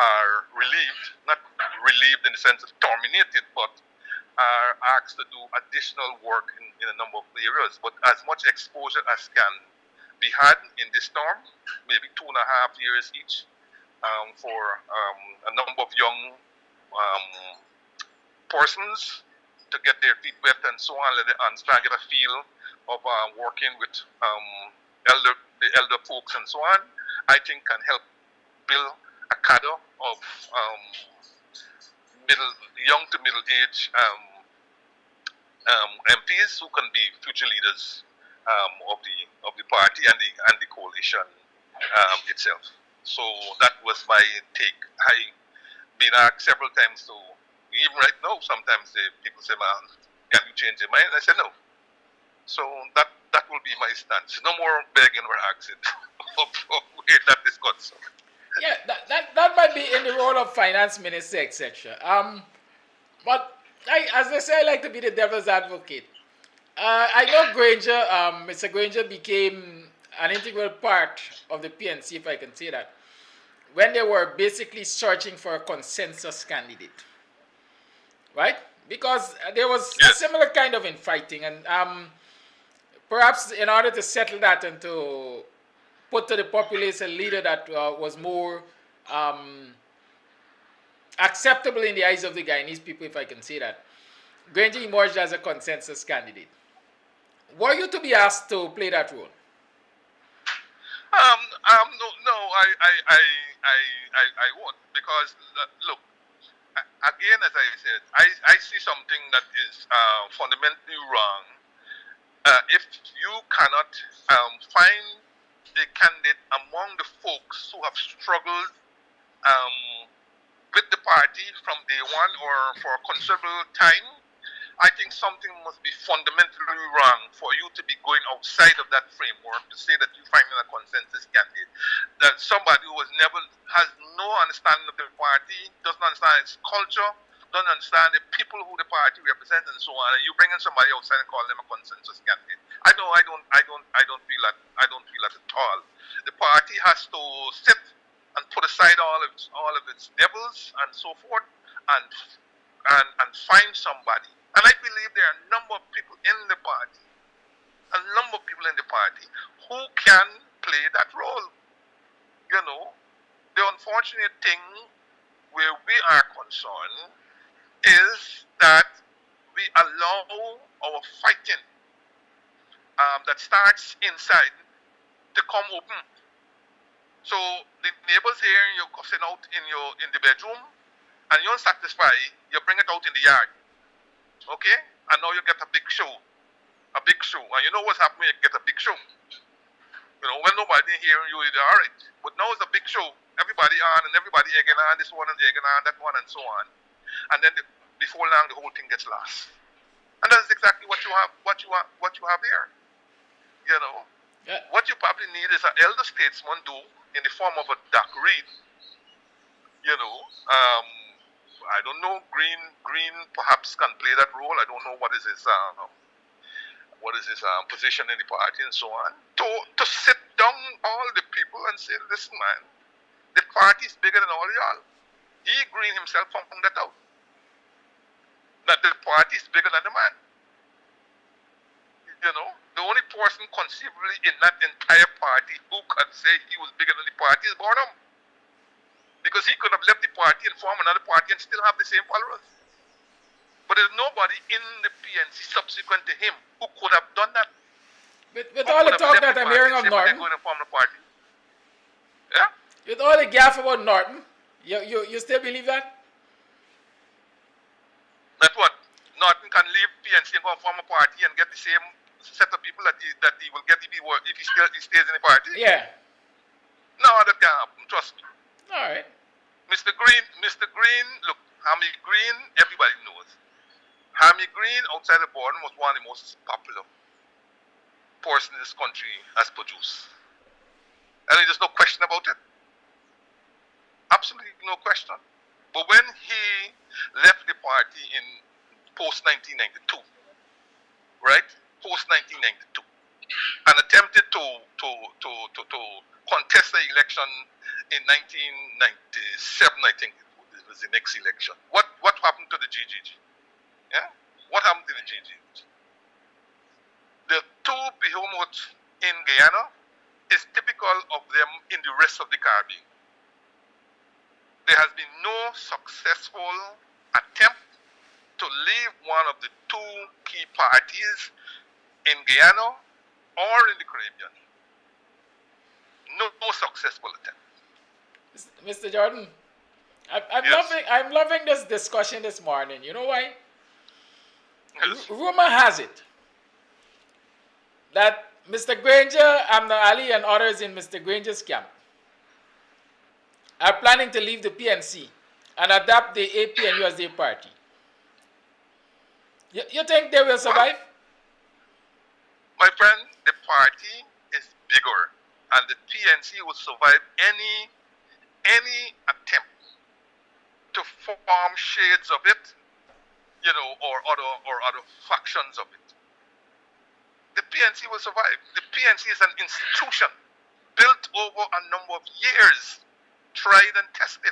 are relieved, not relieved in the sense of terminated, but are asked to do additional work in a number of areas. But as much exposure as can be had in this term, maybe 2.5 years each, for a number of young persons to get their feet wet and so on, and start to get a feel of working with the elder folks and so on, I think can help build a cadre of young to middle age MPs who can be future leaders of the party and the coalition itself. So that was my take. I've been asked several times to, even right now, sometimes people say, man, can you change your mind? I said no. So that will be my stance. No more begging or asking of where that is concerned. Yeah, that might be in the role of finance minister, etc. But as they say, I like to be the devil's advocate. I know Granger, Mr. Granger became an integral part of the PNC, if I can say that, when they were basically searching for a consensus candidate, right? Because there was a similar kind of infighting, and perhaps in order to settle that and to put to the populace a leader that was more acceptable in the eyes of the Guyanese people, if I can say that, Granger emerged as a consensus candidate. Were you to be asked to play that role? No, I won't, because look, again, as I said, I see something that is fundamentally wrong. If you cannot find a candidate among the folks who have struggled with the party from day one or for a considerable time, I think something must be fundamentally wrong for you to be going outside of that framework to say that you're finding a consensus candidate. That somebody who has no understanding of the party, doesn't understand its culture, doesn't understand the people who the party represents and so on, and you bring in somebody outside and call them a consensus candidate. I don't feel that at all. The party has to sit and put aside all of its devils and so forth and find somebody. And I believe there are a number of people in the party who can play that role. The unfortunate thing where we are concerned is that we allow our fighting that starts inside to come open. So the neighbors here, you're cussing out in the bedroom, and you're unsatisfied, you bring it out in the yard. Okay? And now you get a big show. And you know what's happening when you get a big show? When nobody hearing you, you're all right. But now it's a big show. Everybody on and everybody egging on this one and egging on that one and so on. And then before long, the whole thing gets lost. And that's exactly what you have here. What you probably need is an elder statesman do in the form of a Doc Reed. You know, I don't know. Green perhaps can play that role. I don't know what is his position in the party and so on. To sit down all the people and say, listen, man, the party is bigger than all y'all. He Green himself found that out. That the party is bigger than the man. You know, the only person conceivably in that entire party who could say he was bigger than the party is Burnham. Because he could have left the party and formed another party and still have the same followers. But there's nobody in the PNC subsequent to him who could have done that. With all the talk that I'm hearing of Norton, going to form the party. Yeah? with all the gaff about Norton, you still believe that? That what? Norton can leave PNC and go and form a party and get the same set of people that he will get if he stays in the party? Yeah. No, that can't happen. Trust me. All right. Mr. Green, look, Hammy Green, everybody knows. Hammy Green, outside the border, was one of the most popular person this country has produced. And there's no question about it. Absolutely no question. But when he left the party in post-1992, right? Post-1992, and attempted to contest the election in 1997, I think it was the next election. What happened to the GGG? Yeah? What happened to the GGG? The two behemoths in Guyana is typical of them in the rest of the Caribbean. There has been no successful attempt to leave one of the two key parties in Guyana or in the Caribbean. No successful attempt. Mr. Jordan, Yes. I'm loving this discussion this morning. You know why? Yes. Rumor has it that Mr. Granger, Amna Ali, and others in Mr. Granger's camp are planning to leave the PNC and adapt the AP and USD party. You think they will survive? My friend, the party is bigger, and the PNC will survive any attempt to form shades of it, you know, or other factions of it. The PNC will survive. The PNC is an institution built over a number of years, tried and tested,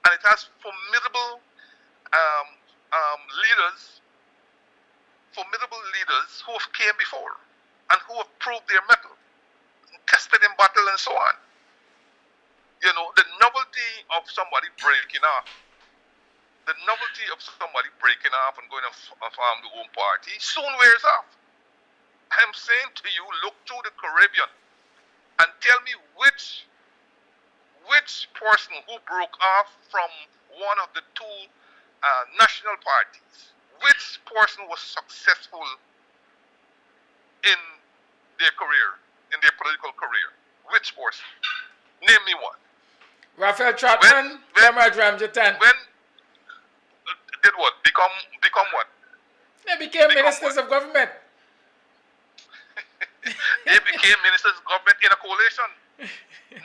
and it has formidable leaders who have came before and who have proved their mettle, tested in battle and so on. You know, the novelty of somebody breaking off and going to form their own party soon wears off. I'm saying to you, look to the Caribbean and tell me which person who broke off from one of the two national parties, which person was successful in their career, in their political career? Which person? Name me one. Raphael Trotman, Comrade Ramjatan. When did what? Become what? They became ministers of government. They became ministers of government in a coalition,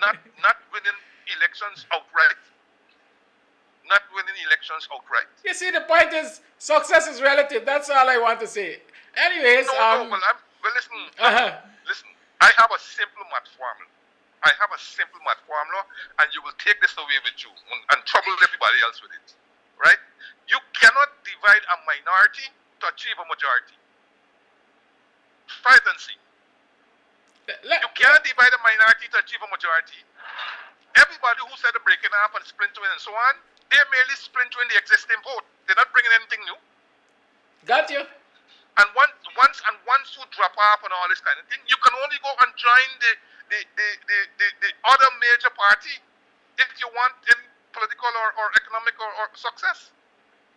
not winning elections outright. You see, the point is, success is relative. That's all I want to say. Anyways, listen. Listen. I have a simple math formula. And you will take this away with you and trouble everybody else with it. Right? You cannot divide a minority to achieve a majority. Try it and see. You can't divide a minority to achieve a majority. Everybody who said they're breaking up and splintering and so on, they're merely splintering the existing vote. They're not bringing anything new. Got you. And once you drop off and all this kind of thing, you can only go and join the other major party if you want any political or economic or success.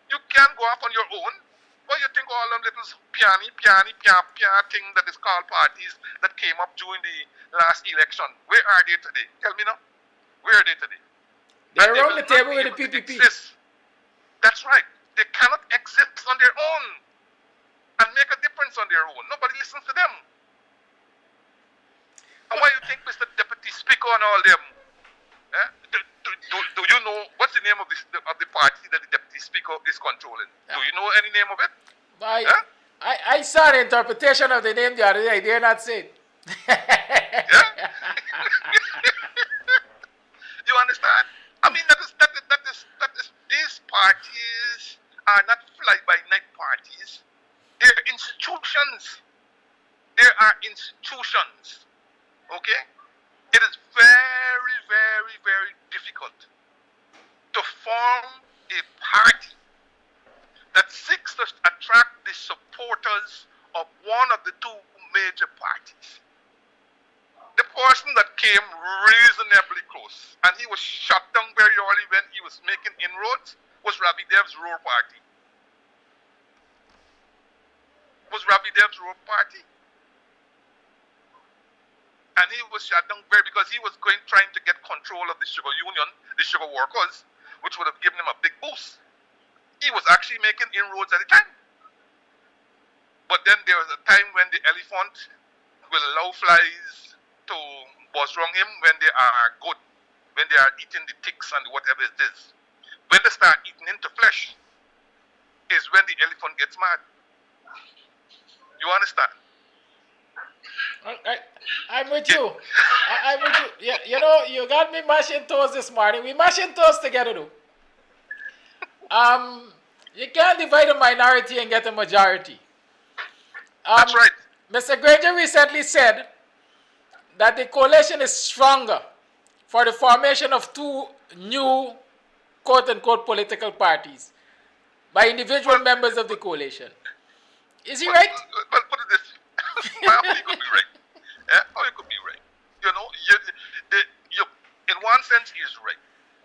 You can't go off on your own. What you think all them little piano thing that is called parties that came up during the last election? Where are they today? Tell me now. Where are they today? They're around the table with the PPP. That's right. They cannot exist on their own and make a difference on their own. Nobody listens to them. And why you think Mr. Deputy Speaker and all them? Eh? Do you know what's the name of the party that the Deputy Speaker is controlling? Do you know any name of it? Eh? I saw an interpretation of the name the other day. I dare not say it. Yeah? You understand? I mean, that is these parties are not fly-by-night parties. They're institutions. There are institutions. Okay? It is very, very, very difficult to form a party that seeks to attract the supporters of one of the two major parties. The person that came reasonably close, and he was shut down very early when he was making inroads, was Ravi Dev's Roar Party. And he was shut down because he was trying to get control of the sugar union, the sugar workers, which would have given him a big boost. He was actually making inroads at the time. But then there was a time when the elephant will allow flies to buzz around him when they are good, when they are eating the ticks and whatever it is. When they start eating into flesh is when the elephant gets mad. You understand? I'm with you. I'm with you. Yeah, you know, you got me mashing toes this morning. We mashing toes together, though. You can't divide a minority and get a majority. That's right. Mr. Granger recently said that the coalition is stronger for the formation of two new quote-unquote political parties by individual members of the coalition. Is he right? Well, put it this way. Well, he could be right. Yeah? Or he could be right. You know, in one sense, he is right.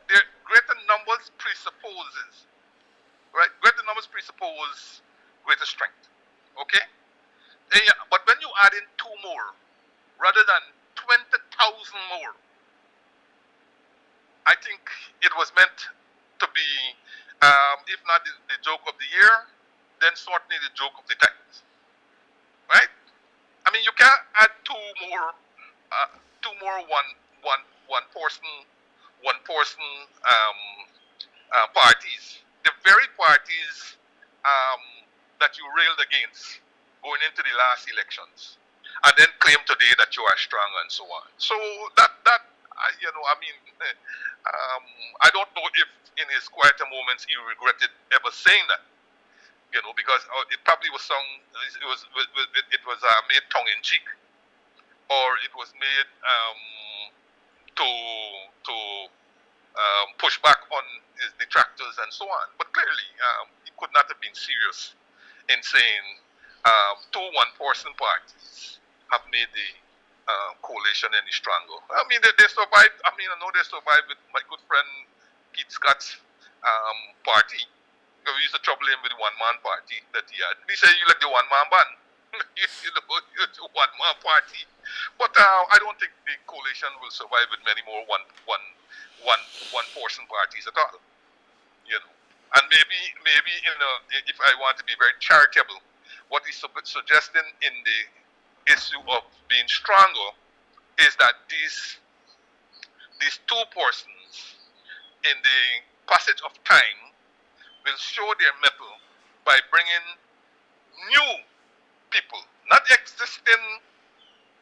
The greater numbers presupposes, right? Greater numbers presuppose greater strength. Okay? Yeah, but when you add in two more, rather than 20,000 more, I think it was meant to be, if not the joke of the year, then certainly the joke of the times. Right? I mean, you can't add two more one person parties. The very parties that you railed against going into the last elections, and then claim today that you are strong and so on. So that you know, I mean, I don't know if in his quieter moments he regretted ever saying that. You know, because it probably was made tongue in cheek, or it was made to push back on his detractors and so on. But clearly, he could not have been serious in saying two one-person parties have made the coalition any stronger. I mean, they survived. I mean, I know they survived with my good friend Keith Scott's party. We used to trouble him with the one-man party that he had. He said, "You like the one-man band." You know, it's a one-man party. But I don't think the coalition will survive with many more one-person parties at all. You know, and maybe if I want to be very charitable, what he's suggesting in the issue of being stronger is that these two persons, in the passage of time, will show their mettle by bringing new people, not existing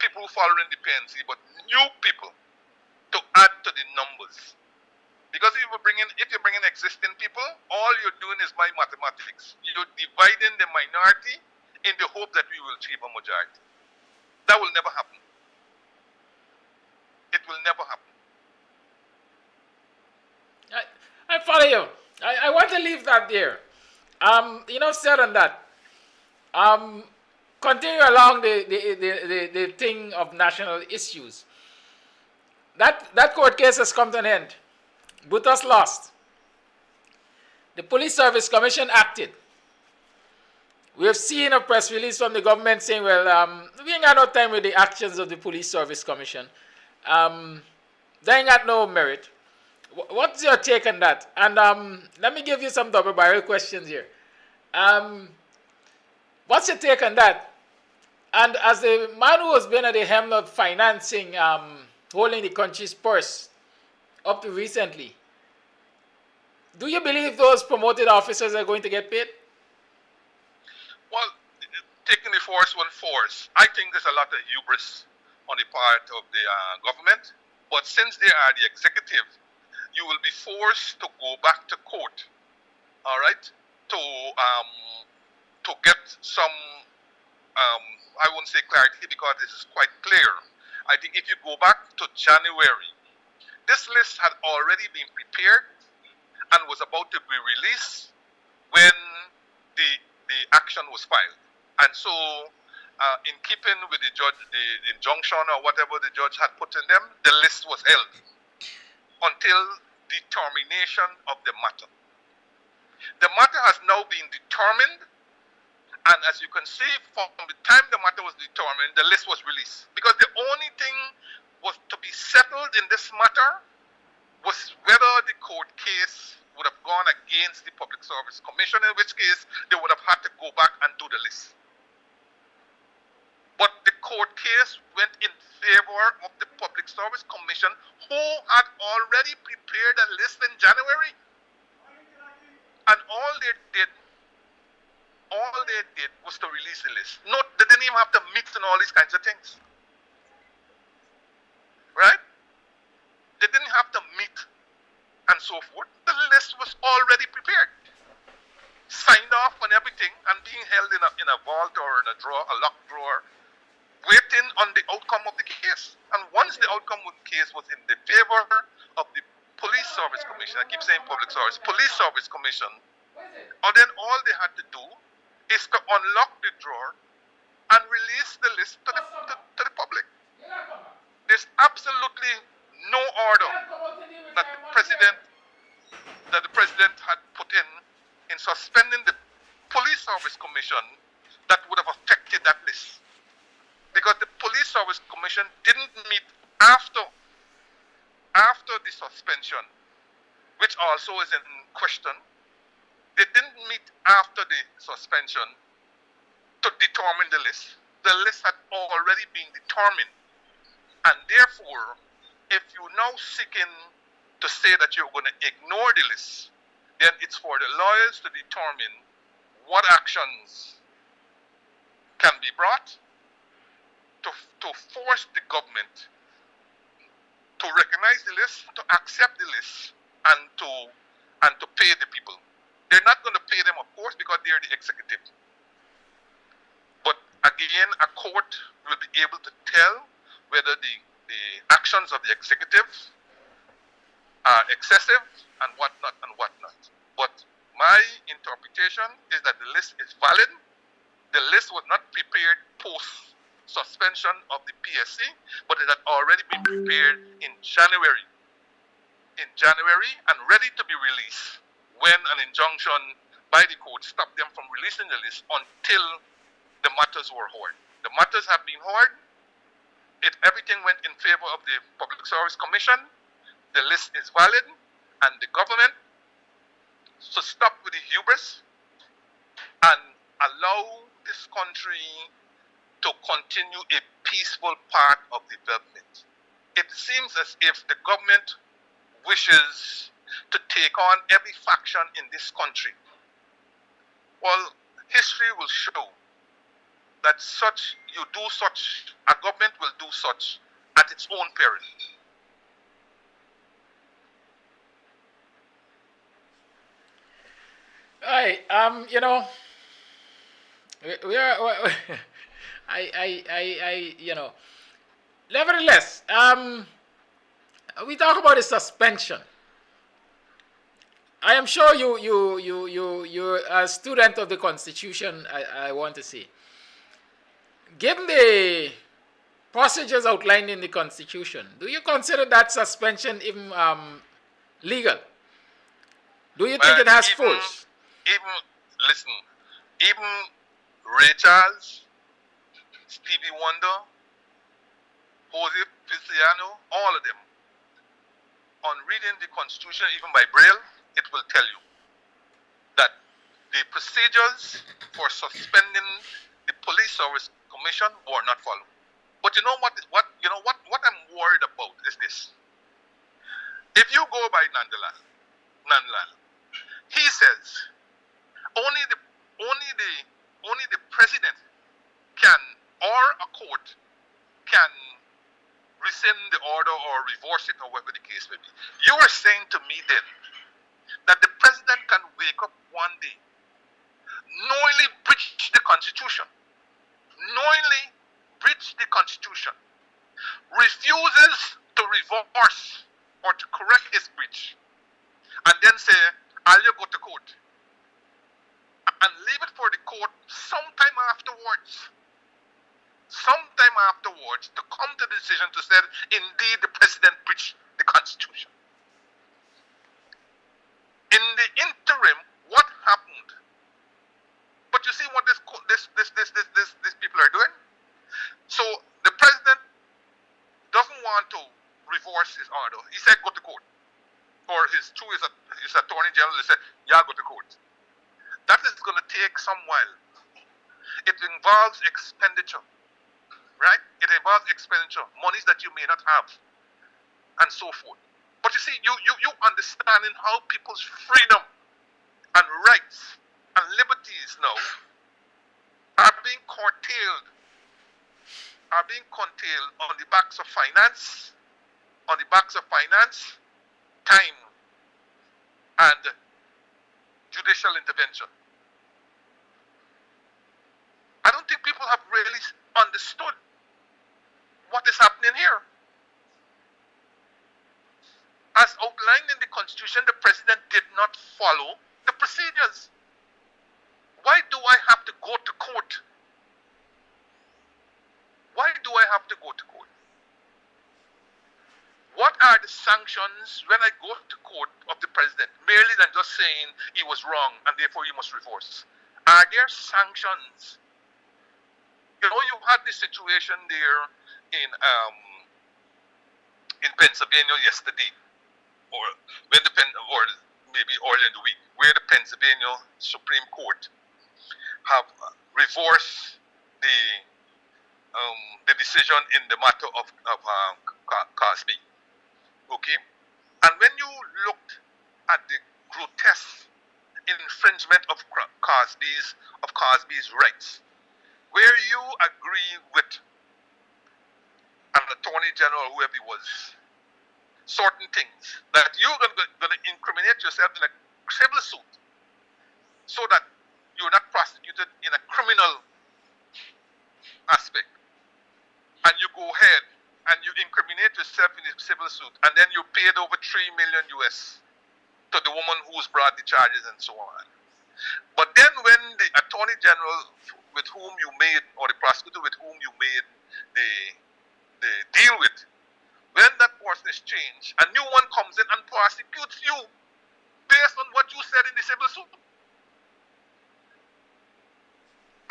people following the PNC, but new people to add to the numbers. Because if you're bringing existing people, all you're doing is my mathematics. You're dividing the minority in the hope that we will achieve a majority. That will never happen. It will never happen. I follow you. I want to leave that there. Enough said on that. Continue along the thing of national issues. That court case has come to an end. Butas lost. The Police Service Commission acted. We have seen a press release from the government saying, well, we ain't got no time with the actions of the Police Service Commission. They ain't got no merit. What's your take on that? And let me give you some double-barrel questions here. What's your take on that? And as the man who has been at the helm of financing, holding the country's purse up to recently, do you believe those promoted officers are going to get paid? Well, taking the force one force, I think there's a lot of hubris on the part of the government. But since they are the executive, you will be forced to go back to court, all right, to get some, I won't say clarity because this is quite clear. I think if you go back to January, this list had already been prepared and was about to be released when the action was filed. And so, in keeping with the judge, the injunction or whatever the judge had put in them, the list was held until determination of the matter. The matter has now been determined, and as you can see, from the time the matter was determined, the list was released. Because the only thing was to be settled in this matter was whether the court case would have gone against the Public Service Commission, in which case they would have had to go back and do the list. But the court case went in favor of the Public Service Commission, who had already prepared a list in January. And all they did was to release the list. No, they didn't even have to mix and all these kinds of things. Right? They didn't have to meet and so forth. The list was already prepared, signed off on everything, and being held in a vault or in a drawer, a locked drawer, waiting on the outcome of the case. And once the outcome of the case was in the favor of the Police Service Commission, I keep saying Public Service, Police Service Commission, and then all they had to do is to unlock the drawer and release the list to the public. There's absolutely no order that the president had put in suspending the Police Service Commission that would have affected that list. Because the Police Service Commission didn't meet after the suspension, which also is in question. They didn't meet after the suspension to determine the list. The list had already been determined. And therefore, if you're now seeking to say that you're going to ignore the list, then it's for the lawyers to determine what actions can be brought to force the government to recognize the list, to accept the list, and to pay the people. They're not going to pay them, of course, because they're the executive. But again, a court will be able to tell whether the actions of the executive are excessive and whatnot and whatnot. But my interpretation is that the list is valid. The list was not prepared post suspension of the PSC, but it had already been prepared in January and ready to be released when an injunction by the court stopped them from releasing the list until the matters were heard. The matters have been heard. Everything went in favor of the Public Service Commission. The list is valid, and the government to stop with the hubris and allow this country to continue a peaceful path of development. It seems as if the government wishes to take on every faction in this country. Well, history will show that a government will do such at its own peril. Right. We are. Nevertheless, we talk about a suspension. I am sure you're a student of the Constitution. I want to say, given the procedures outlined in the Constitution, do you consider that suspension even legal? Do you think it has force? Even Ray Charles, Stevie Wonder, Jose Feliciano, all of them, on reading the Constitution, even by Braille, it will tell you that the procedures for suspending the Police Service commission were not followed. But you know what I'm worried about is this. If you go by Nandlal, he says only the president can, or a court can, rescind the order or reverse it, or whatever the case may be. You are saying to me then that the president can wake up one day, knowingly breach the Constitution, refuses to reverse or to correct his breach, and then say, I'll you go to court, and leave it for the court sometime afterwards to come to the decision to say, indeed, the president breached the Constitution. In the interim, what happened? But you see what these people are doing? So the president doesn't want to reverse his order. He said, go to court. Or his attorney general said, yeah, go to court. That is going to take some while. It involves expenditure, right? It involves expenditure, monies that you may not have, and so forth. But you see, you understanding how people's freedom and rights and liberties now are being curtailed on the backs of finance, time, and judicial intervention. I don't think people have really understood what is happening here. As outlined in the Constitution, the president did not follow the procedures. Why do I have to go to court? What are the sanctions when I go to court of the president, merely than just saying he was wrong and therefore you must reverse? Are there sanctions? You know, you had this situation there in Pennsylvania yesterday, or maybe earlier in the week, where the Pennsylvania Supreme Court have reversed the decision in the matter of Cosby. Okay, and when you looked at the grotesque infringement of Cosby's rights, where you agree with an attorney general, whoever he was, certain things that you're going to incriminate yourself in a civil suit, so that you're not prosecuted in a criminal aspect, and you go ahead and you incriminate yourself in a civil suit, and then you paid over $3 million US to the woman who's brought the charges and so on. But then when the attorney general with whom you made, or the prosecutor with whom you made the deal with, when that person is changed, a new one comes in and prosecutes you based on what you said in the civil suit.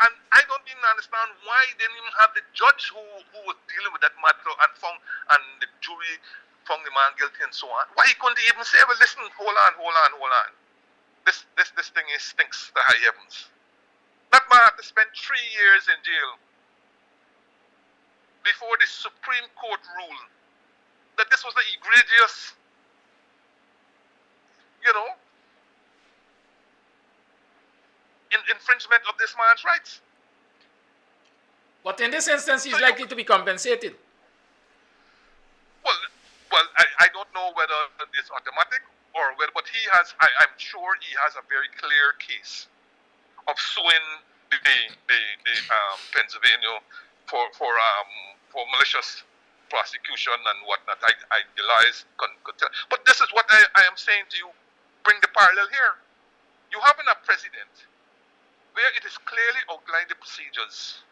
And I don't even understand why they didn't even have the judge who was dealing with that matter and the jury found the man guilty and so on. Why he couldn't even say, well, listen, hold on. This thing stinks to high heavens. That man had to spend 3 years in jail before the Supreme Court ruled that this was the egregious, infringement of this man's rights. But in this instance, he's likely to be compensated. Well, I don't know whether it's automatic or whether, but I'm sure he has a very clear case of suing the Pennsylvania for malicious prosecution and whatnot. But this is what I am saying to you. Bring the parallel here. You having a president where it is clearly outlined the procedures,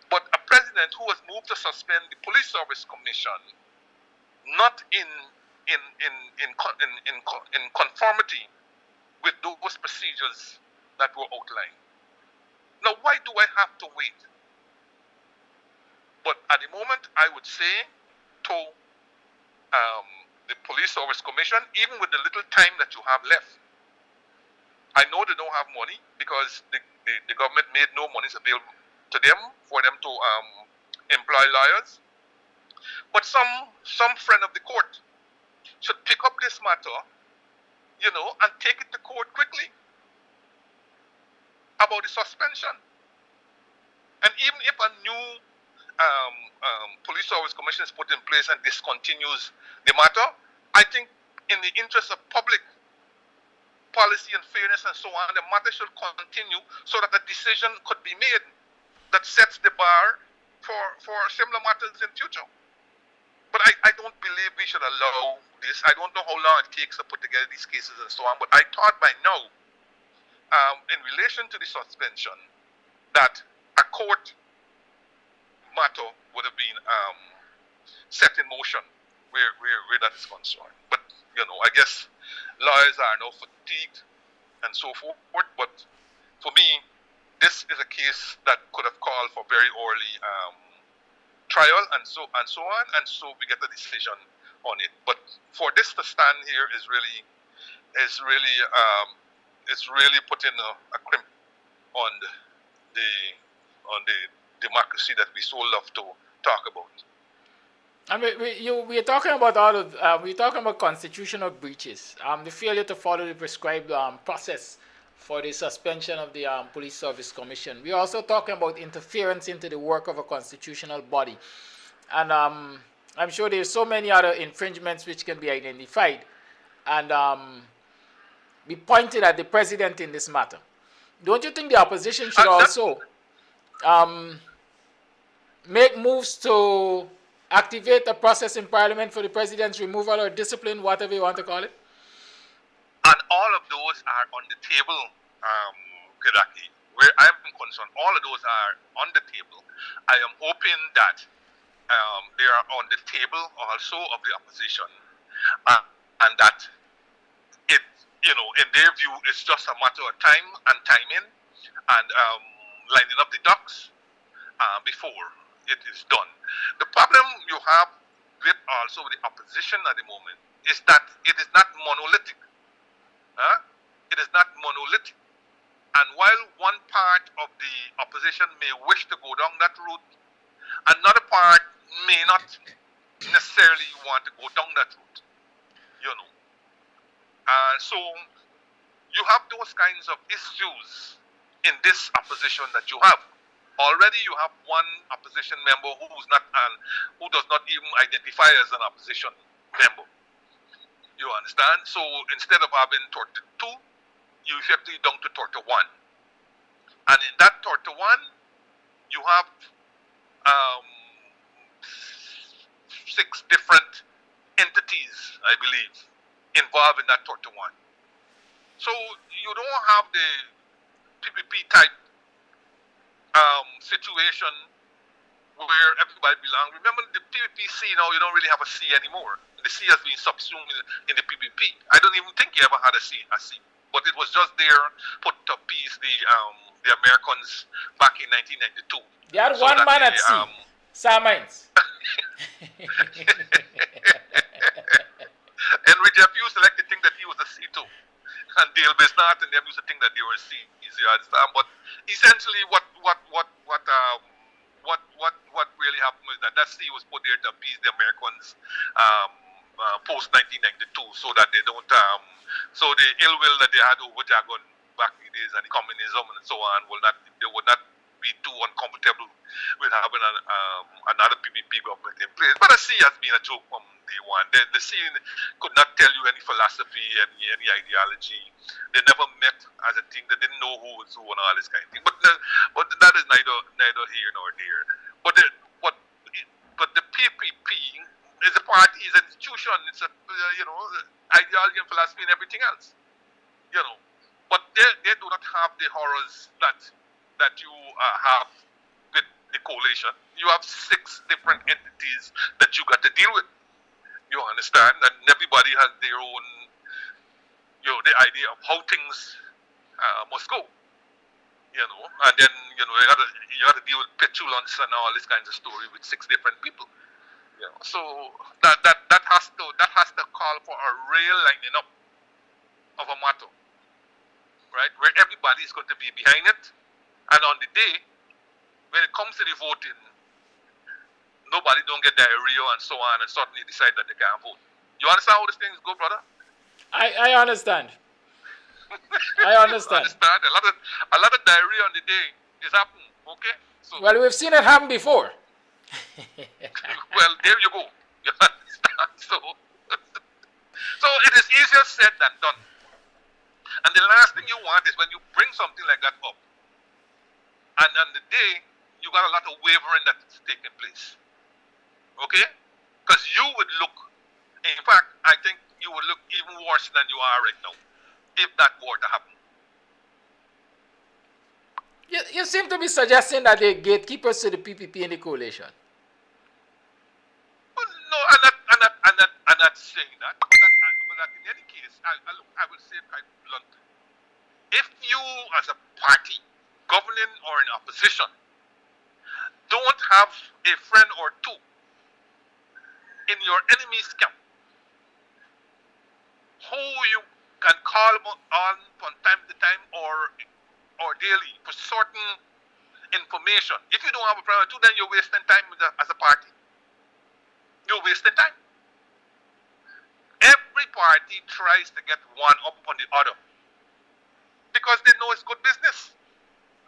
but a president who has moved to suspend the Police Service Commission, not in conformity with those procedures that were outlined. Now, why do I have to wait? But at the moment, I would say to the Police Service Commission, even with the little time that you have left, I know they don't have money because the government made no monies available to them for them to employ lawyers. But some friend of the court should pick up this matter, and take it to court quickly about the suspension. And even if a new police service commission is put in place and discontinues the matter, I think in the interest of public policy and fairness and so on, the matter should continue so that a decision could be made that sets the bar for similar matters in future. But I don't believe we should allow this. I don't know how long it takes to put together these cases and so on, but I thought by now, in relation to the suspension, that a court matter would have been set in motion where that is concerned. But, I guess lawyers are now fatigued and so forth. But for me, this is a case that could have called for very early trial and so on, and so we get a decision on it. But for this to stand here is really putting a crimp on the democracy that we so love to talk about. And we're talking about we're talking about constitutional breaches. The failure to follow the prescribed process for the suspension of the Police Service Commission. We're also talking about interference into the work of a constitutional body. And I'm sure there's so many other infringements which can be identified and be pointed at the president in this matter. Don't you think the opposition should also make moves to activate a process in Parliament for the president's removal or discipline, whatever you want to call it? And all of those are on the table, Kidackie. Where I'm concerned, all of those are on the table. I am hoping that they are on the table also of the opposition, and that it, in their view, it's just a matter of time and timing and lining up the ducks before it is done. The problem you have with also the opposition at the moment is that it is not monolithic. It is not monolithic. And while one part of the opposition may wish to go down that route, another part may not necessarily want to go down that route. So you have those kinds of issues in this opposition that you have. Already you have one opposition member who does not even identify as an opposition member. You understand? So instead of having 32, you effectively down to 31. And in that 31, you have 6 different entities, I believe, involved in that 31. So you don't have the PPP type situation where everybody belongs. Remember, the PPP-C now, you don't really have a C anymore. The C has been subsumed in the PPP. I don't even think you ever had a C. But it was just there, put to peace the Americans back in 1992. They had one man at sea, Sam Mines. Henry Jeff used to like to think that he was a C too. And Dale Bisnat and them used to think that they were C. You understand? But essentially what really happened was that C was put there to appease the Americans post 1992 so that they don't so the ill will that they had over Jagan back in the days and the communism and so on would not be too uncomfortable with having another PPP government in place. But the C has been a joke from day one. The C could not tell you any philosophy, any ideology. They never met as a thing. They didn't know who was who and all this kind of thing. But that is neither here nor there. But the PPP is a party, is an institution. It's a ideology and philosophy and everything else. But they do not have the horrors that you have with the coalition. You have 6 different entities that you got to deal with. You understand? And everybody has their own, the idea of how things must go. And then you got to deal with petulance and all this kinds of story with 6 different people. So that has to call for a real lining up of a matter, right? Where everybody is going to be behind it, and on the day when it comes to the voting, nobody don't get diarrhea and so on and suddenly decide that they can't vote. You understand how these things go, brother? I understand. I understand. Understand? A lot of diarrhea on the day is happening. Okay? So Well, we've seen it happen before. well, there you go. You understand? So it is easier said than done. And the last thing you want is when you bring something like that up, and on the day you got a lot of wavering that's taking place. Okay? Because you would look, in fact, I think you would look even worse than you are right now if that were to happen. You seem to be suggesting that they're gatekeepers to the PPP and the coalition. Well, no, I'm not saying that. But in any case, I will say it quite bluntly. If you, as a party, governing or in opposition, don't have a friend or two in your enemy's camp who you can call on from time to time or daily for certain information. If you don't have a friend or two, then you're wasting time as a party. You're wasting time. Every party tries to get one up on the other because they know it's good business.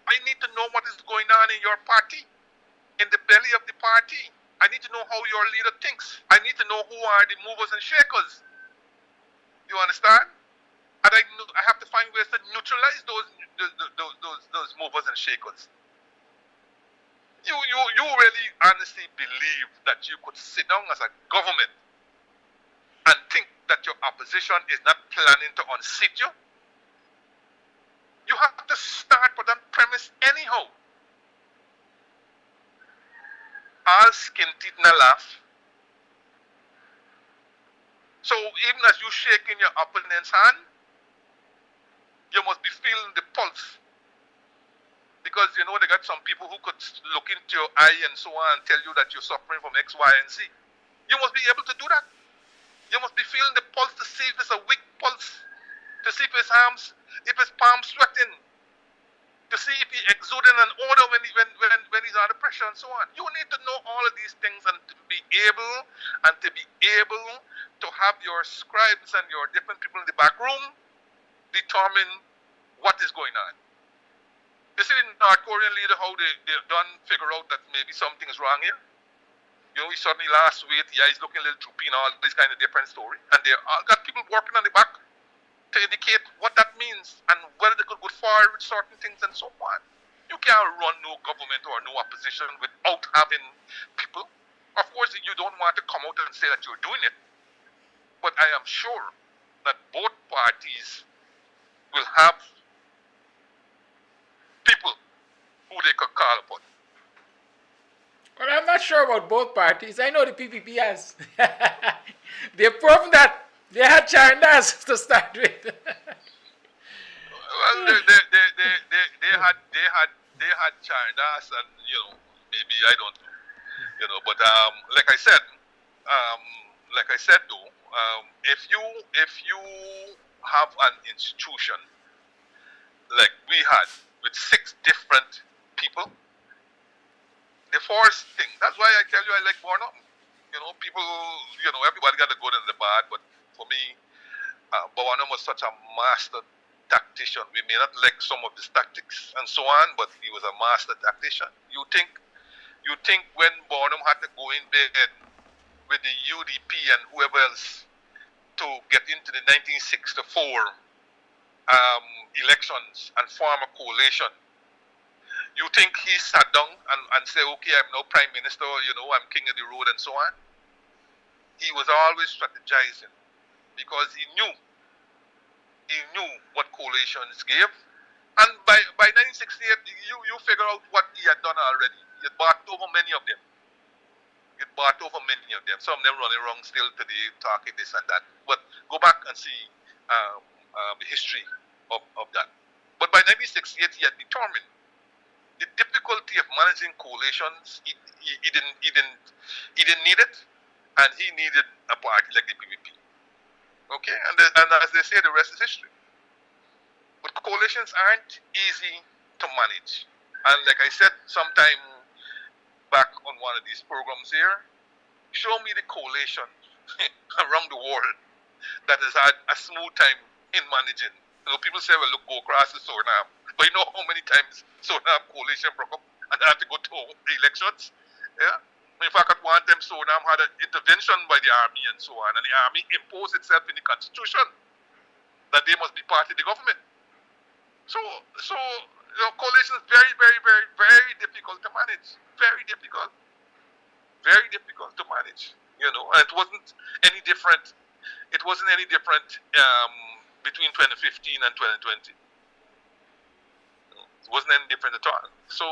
I need to know what is going on in your party, in the belly of the party. I need to know how your leader thinks. I need to know who are the movers and shakers. You understand? And I have to find ways to neutralize those movers and shakers. You really honestly believe that you could sit down as a government and think that your opposition is not planning to unseat you? You have to start with that premise anyhow. All skin teeth na laugh. So even as you shaking your opponent's hand, you must be feeling the pulse. Because you know they got some people who could look into your eye and so on and tell you that you're suffering from X, Y, and Z. You must be able to do that. You must be feeling the pulse to see if it's a weak pulse, to see if his palms sweating, to see if he exuding an odor when he's under pressure and so on. You need to know all of these things and to be able to have your scribes and your different people in the back room determine what is going on. You see the North Korean leader, how they done figure out that maybe something is wrong here? You know, he suddenly lost weight, he's looking a little droopy and all this kind of different story. And they all got people working on the back to indicate what that means and whether they could go forward with certain things and so on. You can't run no government or no opposition without having people. Of course, you don't want to come out and say that you're doing it. But I am sure that both parties will have people who they could call upon. Well, I'm not sure about both parties. I know the PPP has. They've proven that they had Charandas to start with. Well, they had Charandas, and maybe I don't know, but like I said though, if you have an institution like we had with 6 different people. The first thing, that's why I tell you I like Barnum. People, everybody got the good and the bad, but for me, Barnum was such a master tactician. We may not like some of his tactics and so on, but he was a master tactician. You think when Barnum had to go in bed with the UDP and whoever else to get into the 1964 elections and form a coalition, you think he sat down and said, okay, I'm now prime minister, I'm king of the road and so on? He was always strategizing because he knew what coalitions gave. And by 1968, you figure out what he had done already. He had bought over many of them. Some of them running around still today, talking this and that. But go back and see the history of that. But by 1968, he had determined the difficulty of managing coalitions. He didn't need it, and he needed a party like the PPP. Okay, and as they say, the rest is history. But coalitions aren't easy to manage. And like I said sometime back on one of these programs here, show me the coalition around the world that has had a smooth time in managing. You know, people say, well, look, go across the Suriname. But you know how many times Suriname coalition broke up and they had to go to the elections? Yeah. In fact, at one time, Suriname had an intervention by the army and so on, and the army imposed itself in the constitution that they must be part of the government. So you know, coalition is very, very, very, very difficult to manage. Very difficult. Very difficult to manage. You know, and it wasn't any different. It wasn't any different between 2015 and 2020. It wasn't any different at all. So,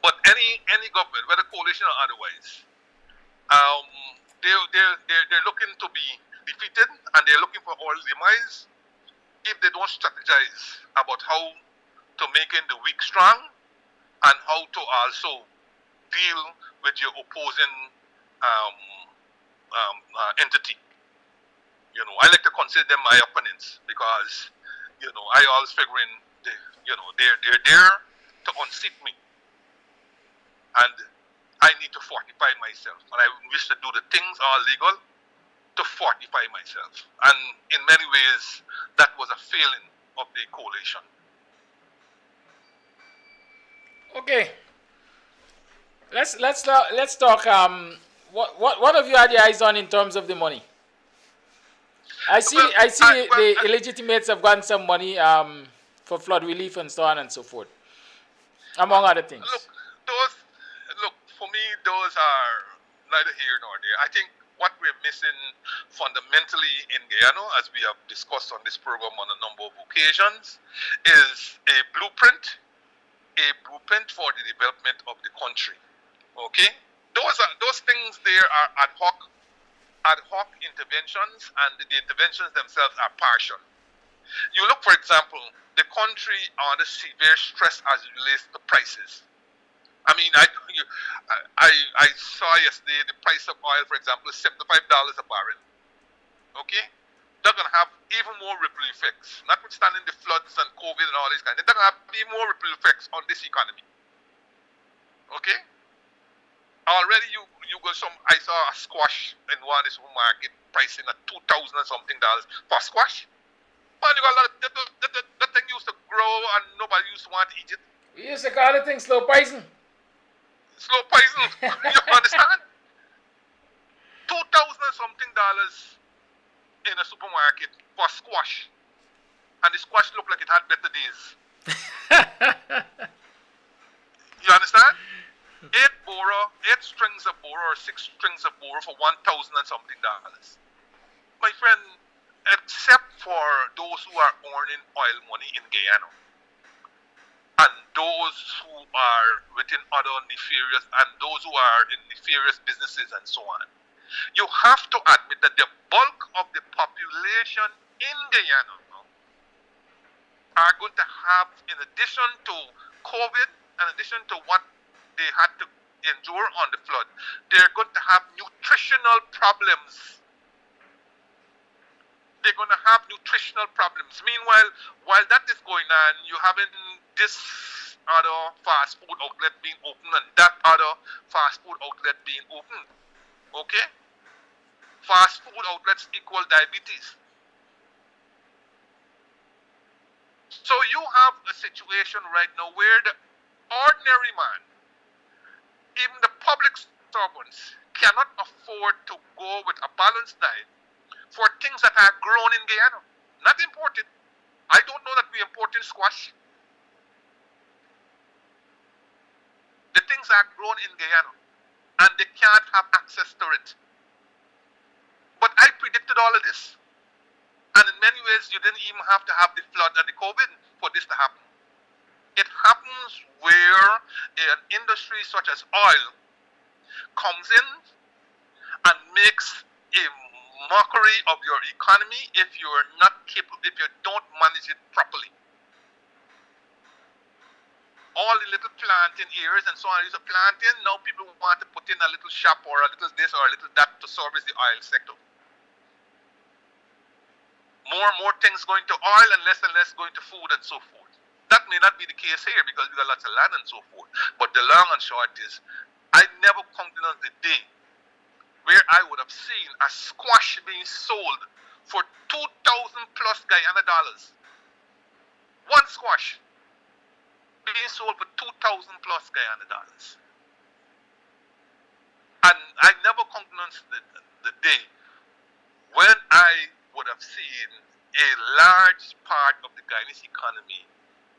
but any government, whether coalition or otherwise, they're looking to be defeated, and they're looking for all demise if they don't strategize about how to make the weak strong and how to also deal with your opposing entity. You know, I like to consider them my opponents because, you know, I always figuring, they're there to unseat me, and I need to fortify myself, and I wish to do the things all legal to fortify myself. And in many ways, that was a failing of the coalition. Okay. Let's talk. What have you had your eyes on in terms of the money? I see the illegitimates have gotten some money for flood relief and so on and so forth, among other things. Look, for me, those are neither here nor there. I think what we're missing fundamentally in Guyana, as we have discussed on this program on a number of occasions, is a blueprint for the development of the country. Okay? Those things there are ad hoc interventions, and the interventions themselves are partial. You look, for example, the country under severe stress as it relates to prices. I mean, I saw yesterday the price of oil, for example, is $75 a barrel. Okay? They're going to have even more ripple effects, notwithstanding the floods and COVID and all these kinds of things. They're going to have even more ripple effects on this economy. Okay? Already I saw a squash in one of the supermarket pricing at $2,000 and something for squash. Man, you got a lot of that thing used to grow and nobody used to want to eat it. We used to call the thing slow poison. Slow poison. You understand? $2,000 and something in a supermarket for squash. And the squash looked like it had better days. You understand? 8 strings of boro or 6 strings of boro for $1,000 and something. My friend, except for those who are earning oil money in Guyana, and those who are within other nefarious, and those who are in nefarious businesses and so on, you have to admit that the bulk of the population in Guyana are going to have, in addition to COVID, in addition to what they had to endure on the flood, they're going to have nutritional problems. They're going to have nutritional problems. Meanwhile, while that is going on, you're having this other fast food outlet being open and that other fast food outlet being open. Okay? Fast food outlets equal diabetes. So you have a situation right now where the ordinary man, even the public servants, cannot afford to go with a balanced diet for things that are grown in Guyana, not imported. I don't know that we imported squash. The things are grown in Guyana, and they can't have access to it. But I predicted all of this. And in many ways, you didn't even have to have the flood and the COVID for this to happen. It happens where an industry such as oil comes in and makes a mockery of your economy if you're not capable, if you don't manage it properly. All the little planting areas and so on, is a planting. Now people want to put in a little shop or a little this or a little that to service the oil sector. More and more things going to oil and less going to food and so forth. That may not be the case here because we got lots of land and so forth. But the long and short is, I never counted on the day where I would have seen a squash being sold for 2,000 plus Guyana dollars. One squash being sold for 2,000 plus Guyana dollars. And I never counted on the day when I would have seen a large part of the Guyanese economy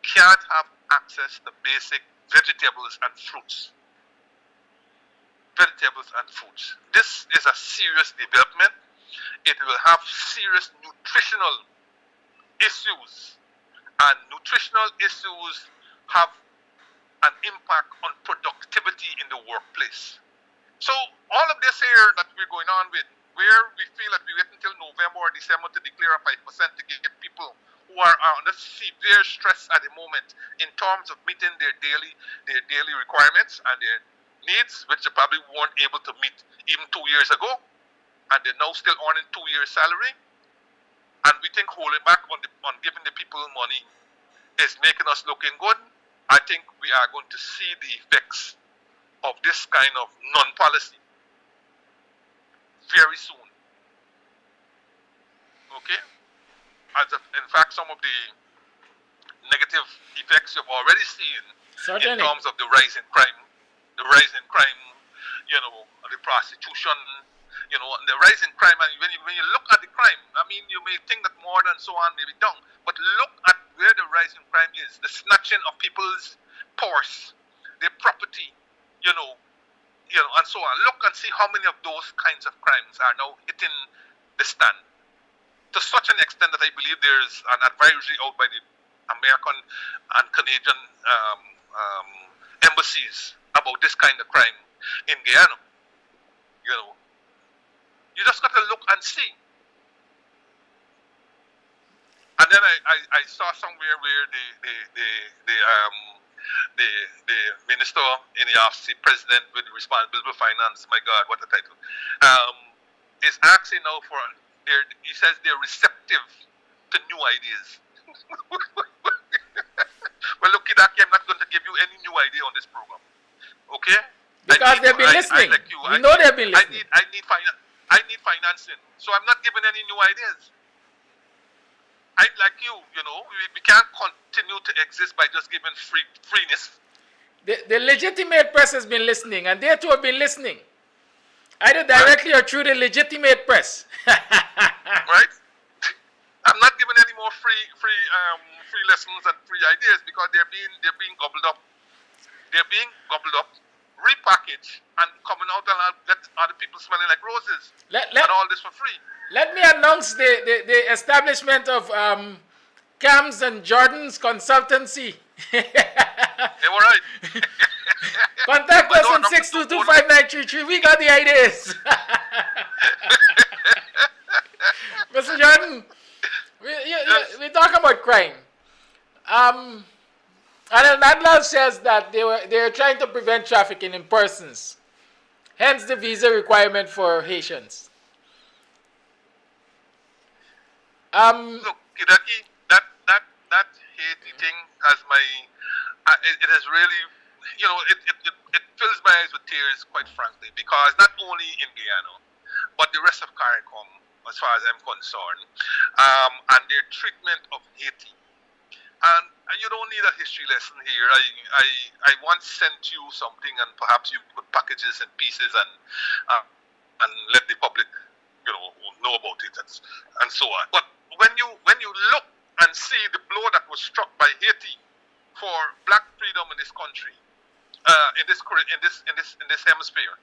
can't have access to basic vegetables and fruits. Vegetables and fruits. This is a serious development. It will have serious nutritional issues, and nutritional issues have an impact on productivity in the workplace. So all of this here that we're going on with, where we feel that we wait until November or December to declare a 5% to get people who are under severe stress at the moment in terms of meeting their daily requirements and their needs, which they probably weren't able to meet even 2 years ago, and they're now still earning 2 years' salary. And we think holding back on giving the people money is making us looking good. I think we are going to see the effects of this kind of non-policy very soon. Okay? In fact, some of the negative effects you've already seen in terms of the rise in crime, the prostitution, the rise in crime. And when you look at the crime, I mean, you may think that more than so on may be down, but look at where the rise in crime is: the snatching of people's purse, their property, and so on. Look and see how many of those kinds of crimes are now hitting the stand, to such an extent that I believe there's an advisory out by the American and Canadian embassies about this kind of crime in Guyana. You just got to look and see. And then I saw somewhere where the minister in the office, the president with responsibility for finance, my God, what a title, is asking now for. He says they're receptive to new ideas. Well, look, Kidackie, I'm not going to give you any new idea on this program. Okay? Because they've been listening. Like you, we know they've been listening. I need financing. So I'm not giving any new ideas. Like you, we can't continue to exist by just giving freeness. The legitimate press has been listening, and they too have been listening. Either directly or through the legitimate press. Right? I'm not giving any more free lessons and free ideas because they're being gobbled up. They're being gobbled up, repackaged, and coming out and let other people smelling like roses. And all this for free. Let me announce the establishment of KAMS and Jordan's consultancy. They were right. Contact us on 6225933. We got the ideas. Mr. Jordan, we talk about crime. And Nadler says that they were trying to prevent trafficking in persons. Hence the visa requirement for Haitians. Look, Kidackie, that Haiti thing has it has really, it fills my eyes with tears, quite frankly, because not only in Guyana, but the rest of CARICOM, as far as I'm concerned, and their treatment of Haiti. And you don't need a history lesson here. I once sent you something, and perhaps you could package this in pieces and let the public, know about it and so on. But when you look and see the blow that was struck by Haiti for black freedom in this country, in this hemisphere,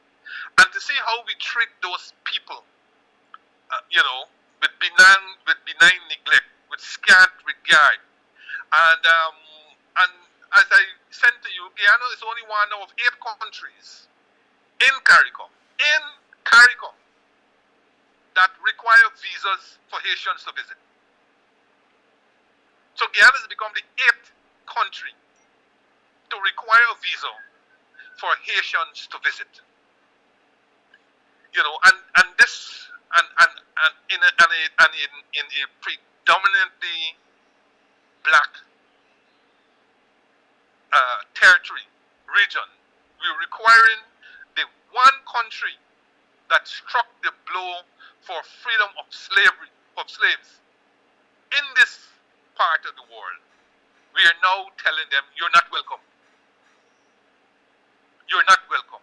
and to see how we treat those people, with benign neglect, with scant regard, and as I said to you, Guyana is only one of 8 countries in CARICOM that require visas for Haitians to visit. So Guyana has become the 8th country to require a visa for Haitians to visit. And this in a predominantly black territory, region. We're requiring the one country that struck the blow for freedom of slavery, of slaves in this part of the world. We are now telling them, you're not welcome. You're not welcome.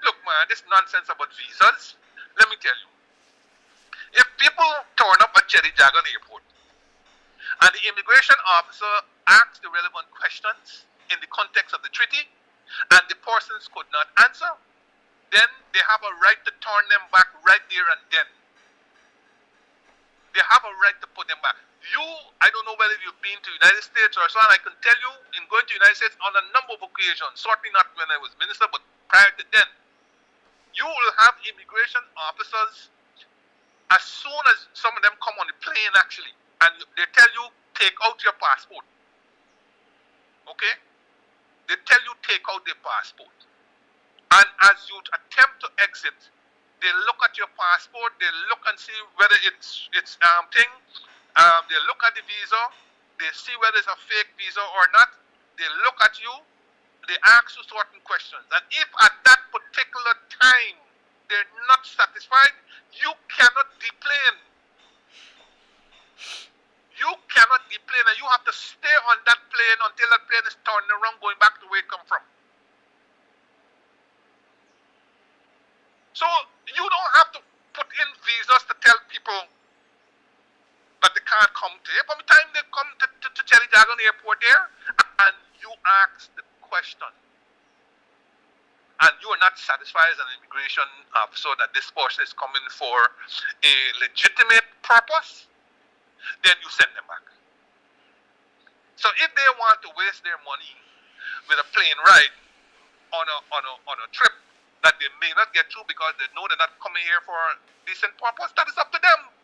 Look, man, this nonsense about visas, let me tell you. If people turn up at Cherry Jagan Airport and the immigration officer asks the relevant questions in the context of the treaty and the persons could not answer, then they have a right to turn them back right there and then. They have a right to put them back. I don't know whether you've been to the United States or so on. I can tell you, in going to the United States on a number of occasions, certainly not when I was minister, but prior to then, you will have immigration officers as soon as some of them come on the plane, actually, and they tell you, take out your passport. Okay? They tell you, take out their passport. And as you attempt to exit, they look at your passport, they look and see whether it's they look at the visa, they see whether it's a fake visa or not, they look at you, they ask you certain questions. And if at that particular time they're not satisfied, you cannot deplane. You cannot deplane, and you have to stay on that plane until that plane is turning around going back to where it come from. So you don't have to put in visas to tell people that they can't come to it. By the time they come to Cherry Jagan Airport there, and you ask the question, and you are not satisfied as an immigration officer that this person is coming for a legitimate purpose, then you send them back. So if they want to waste their money with a plane ride on a trip that they may not get through because they know they're not coming here for a decent purpose, that is up to them.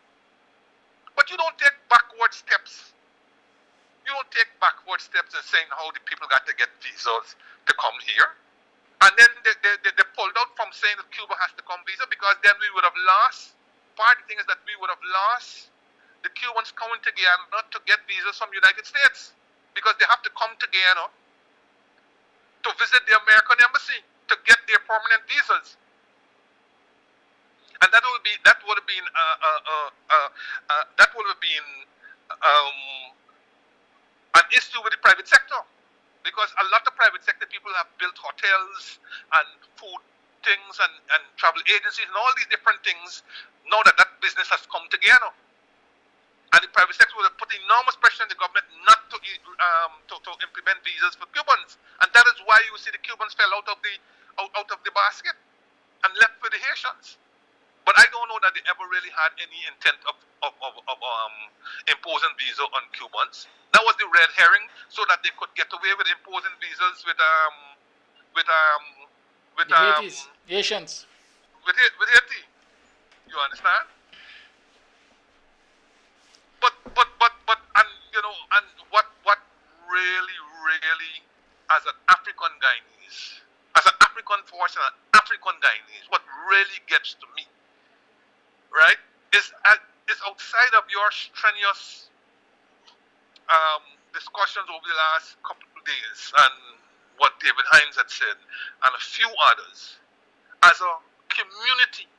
But you don't take backward steps. You don't take backward steps in saying how the people got to get visas to come here. And then they pulled out from saying that Cuba has to come visa, because then we would have lost. Part of the thing is that we would have lost the Cubans coming to Guyana to get visas from the United States, because they have to come to Guyana to visit the American embassy to get their permanent visas. And that would have been an issue with the private sector, because a lot of private sector people have built hotels and food things and travel agencies and all these different things now that that business has come to Guyana. And the private sector will have put enormous pressure on the government not to implement visas for Cubans. And that is why you see the Cubans fell out of the basket and left with the Haitians. But I don't know that they ever really had any intent of imposing visa on Cubans. That was the red herring, so that they could get away with imposing visas with Haitians. With Haiti. You understand? But and what really as an African Guyanese, as an African force and an African Guyanese, what really gets to me, right, is outside of your strenuous discussions over the last couple of days and what David Hines had said and a few others, as a community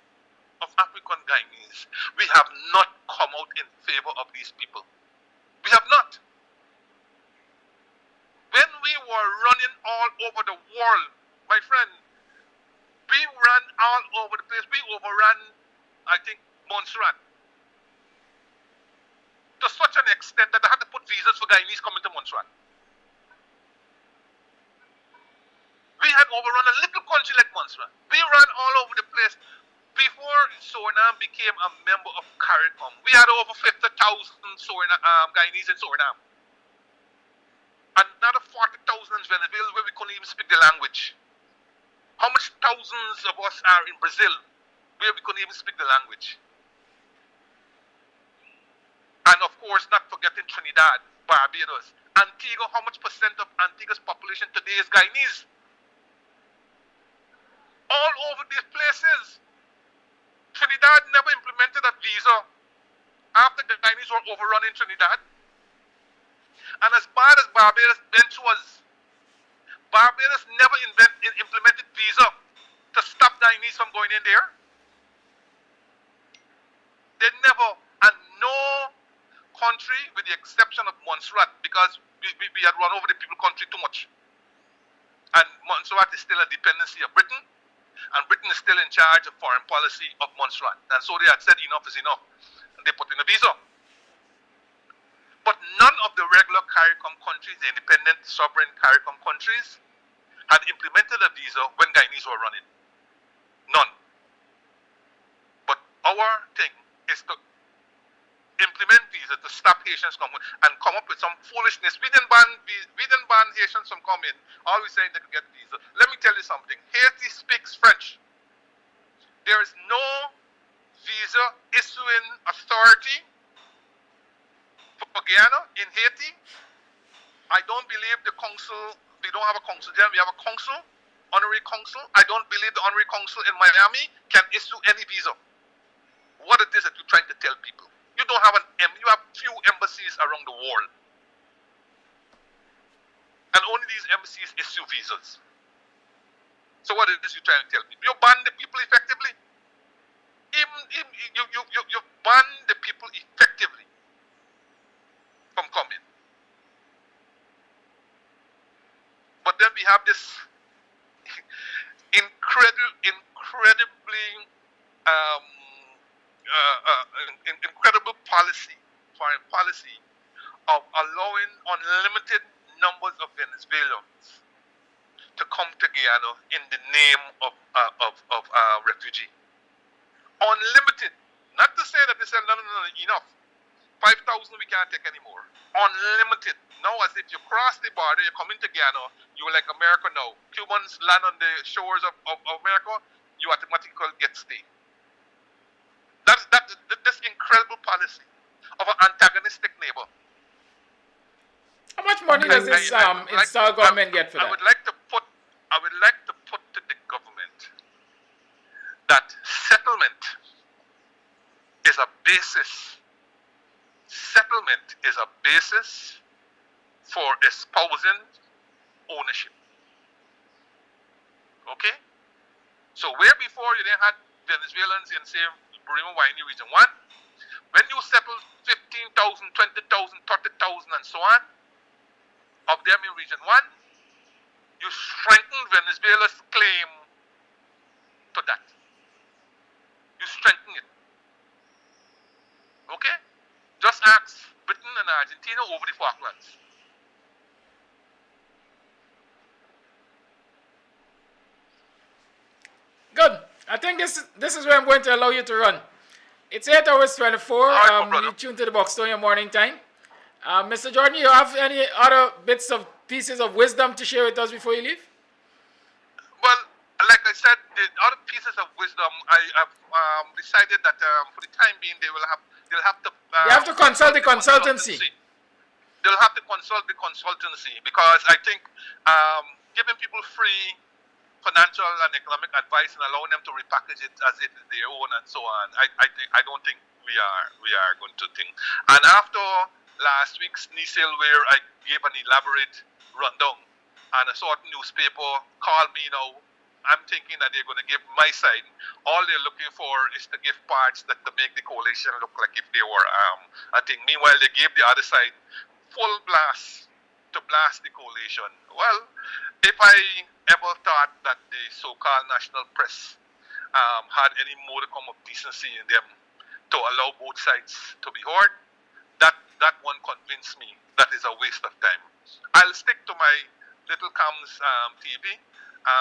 of African Guyanese, we have not come out in favor of these people. We have not. When we were running all over the world, my friend, we ran all over the place. We overran, I think, Montserrat to such an extent that they had to put visas for Guyanese coming to Montserrat. We had overrun a little country like Montserrat. We ran all over the place. Before Suriname became a member of CARICOM, we had over 50,000 Guyanese in Suriname. Another 40,000 in Venezuela, where we couldn't even speak the language. How much thousands of us are in Brazil, where we couldn't even speak the language? And of course, not forgetting Trinidad, Barbados, Antigua. How much percent of Antigua's population today is Guyanese? All over these places. Trinidad never implemented a visa after the Guyanese were overrunning Trinidad. And as bad as Barbados bench was Barbados never implemented visa to stop Guyanese from going in there. They never, and no country, with the exception of Montserrat, because we had run over the people country too much. And Montserrat is still a dependency of Britain, and Britain is still in charge of foreign policy of Montserrat. And so they had said enough is enough, and they put in a visa. But none of the regular CARICOM countries, the independent sovereign CARICOM countries, had implemented a visa when Guyanese were running. None. But our thing is to implement visa to stop Haitians coming and come up with some foolishness. We didn't ban Haitians from coming. All we saying they could get visa. Let me tell you something. Haiti speaks French. There is no visa issuing authority for Guyana in Haiti. I don't believe the council, we don't have a council there. We have a council, honorary council. I don't believe the honorary council in Miami can issue any visa. What it is that you're trying to tell people. You don't have you have few embassies around the world. And only these embassies issue visas. So what is this you're trying to tell people? You ban the people effectively. You ban the people effectively from coming. But then we have this incredibly incredible foreign policy of allowing unlimited numbers of Venezuelans to come to Guyana in the name of refugee. Unlimited. Not to say that they said, no, enough. 5,000 we can't take anymore. Unlimited. Now, as if you cross the border, you come into Guyana, you're like America now. Cubans land on the shores of America, you automatically get stay. This incredible policy of an antagonistic neighbor. How much money does this install government get for that? I would like to put to the government that settlement is a basis. Settlement is a basis for espousing ownership. Okay? So where before you didn't have Venezuelans in, say, Burima Wine Region 1, when you settle 15,000, 20,000, 30,000 and so on, of them in Region 1, you strengthen Venezuela's claim to that. You strengthen it. Okay? Just ask Britain and Argentina over the Falklands. Good. I think this is where I'm going to allow you to run. It's 8 hours 24. Right, you tune to the Buxtonian Morning Time. Mr. Jordan, you have any other bits of pieces of wisdom to share with us before you leave? Well, like I said, the other pieces of wisdom, I have decided that for the time being, they'll have to. You have to consult the consultancy. They'll have to consult the consultancy because I think giving people free financial and economic advice and allowing them to repackage it as it is their own and so on, I don't think we are going to think. And after last week's NISIL, where I gave an elaborate rundown, and a certain newspaper called me now, I'm thinking that they're going to give my side. All they're looking for is to give parts that to make the coalition look like if they were I think. Meanwhile, they gave the other side full blast to blast the coalition. Well, if I ever thought that the so-called national press had any modicum of decency in them to allow both sides to be heard, that one convinced me that is a waste of time. I'll stick to my little KAMS TV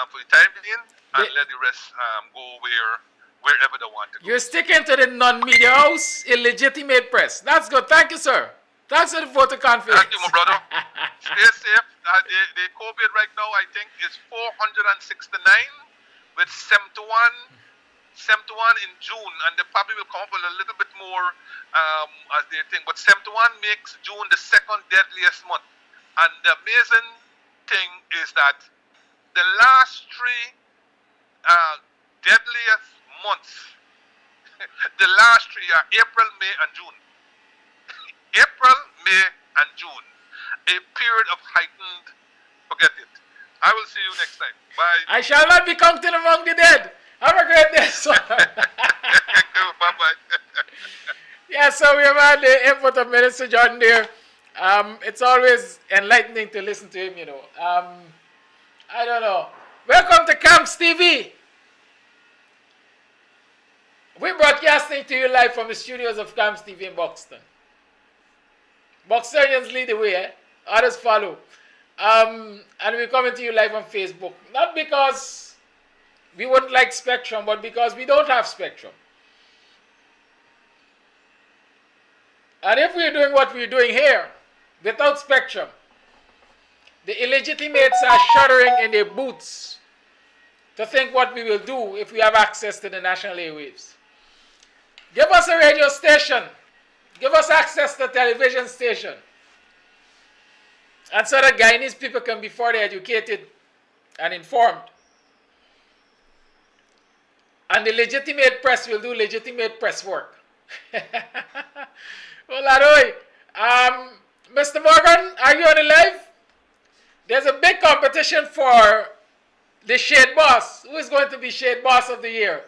for the time being and let the rest go wherever they want to go. You're sticking to the non-media house, illegitimate press. That's good. Thank you, sir. Thanks for the vote of confidence. Thank you, my brother. Stay safe. The COVID right now, I think, is 469 with 71 in June, and they probably will come up with a little bit more as they think. But 71 makes June the second deadliest month. And the amazing thing is that the last three deadliest months, the last three are April, May, and June. April, May, and June. A period of heightened, forget it, I will see you next time. Bye. I shall not be counted among the dead. Have a great day, sir. Bye-bye. Yeah, so we have had the input of Minister Jordan there. It's always enlightening to listen to him, you know. I don't know. Welcome to KAMS TV. We're broadcasting to you live from the studios of KAMS TV in Buxton. Buxtonians lead the way, eh? Others follow. And we're coming to you live on Facebook. Not because we wouldn't like Spectrum, but because we don't have Spectrum. And if we're doing what we're doing here, without Spectrum, the illegitimates are shuddering in their boots to think what we will do if we have access to the national airwaves. Give us a radio station. Give us access to a television station. And so that Guyanese people can be further educated and informed. And the legitimate press will do legitimate press work. Well, Laroy, Mr. Morgan, are you on the live? There's a big competition for the Shade Boss. Who is going to be Shade Boss of the Year?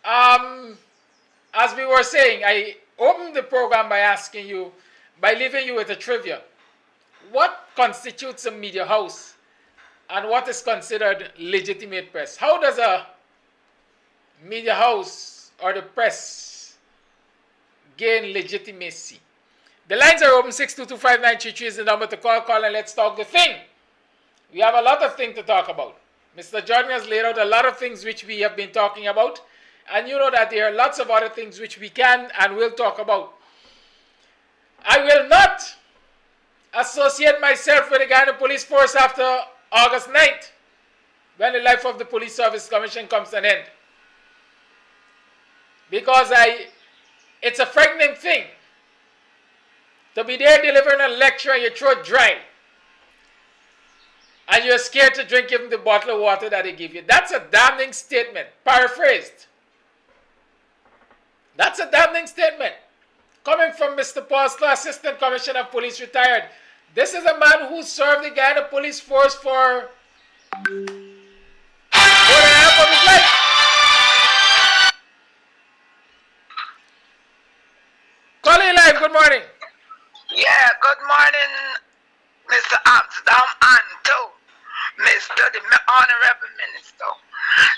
As we were saying, I opened the program by asking you, by leaving you with a trivia. What constitutes a media house and what is considered legitimate press? How does a media house or the press gain legitimacy? The lines are open. 6225933 is the number to call. Call and let's talk the thing. We have a lot of things to talk about. Mr. Jordan has laid out a lot of things which we have been talking about. And you know that there are lots of other things which we can and will talk about. I will not associate myself with the Guyana Police Force after August 9th, when the life of the Police Service Commission comes to an end. Because it's a frightening thing to be there delivering a lecture and your throat dry. And you're scared to drink even the bottle of water that they give you. That's a damning statement. Paraphrased. That's a damning statement. Coming from Mr. Postler, Assistant Commissioner of Police, retired. This is a man who served the Guyana Police Force for more than half of his life. Calling live, good morning. Yeah, good morning, Mr. Amsterdam and to Mr. the Honorable Minister.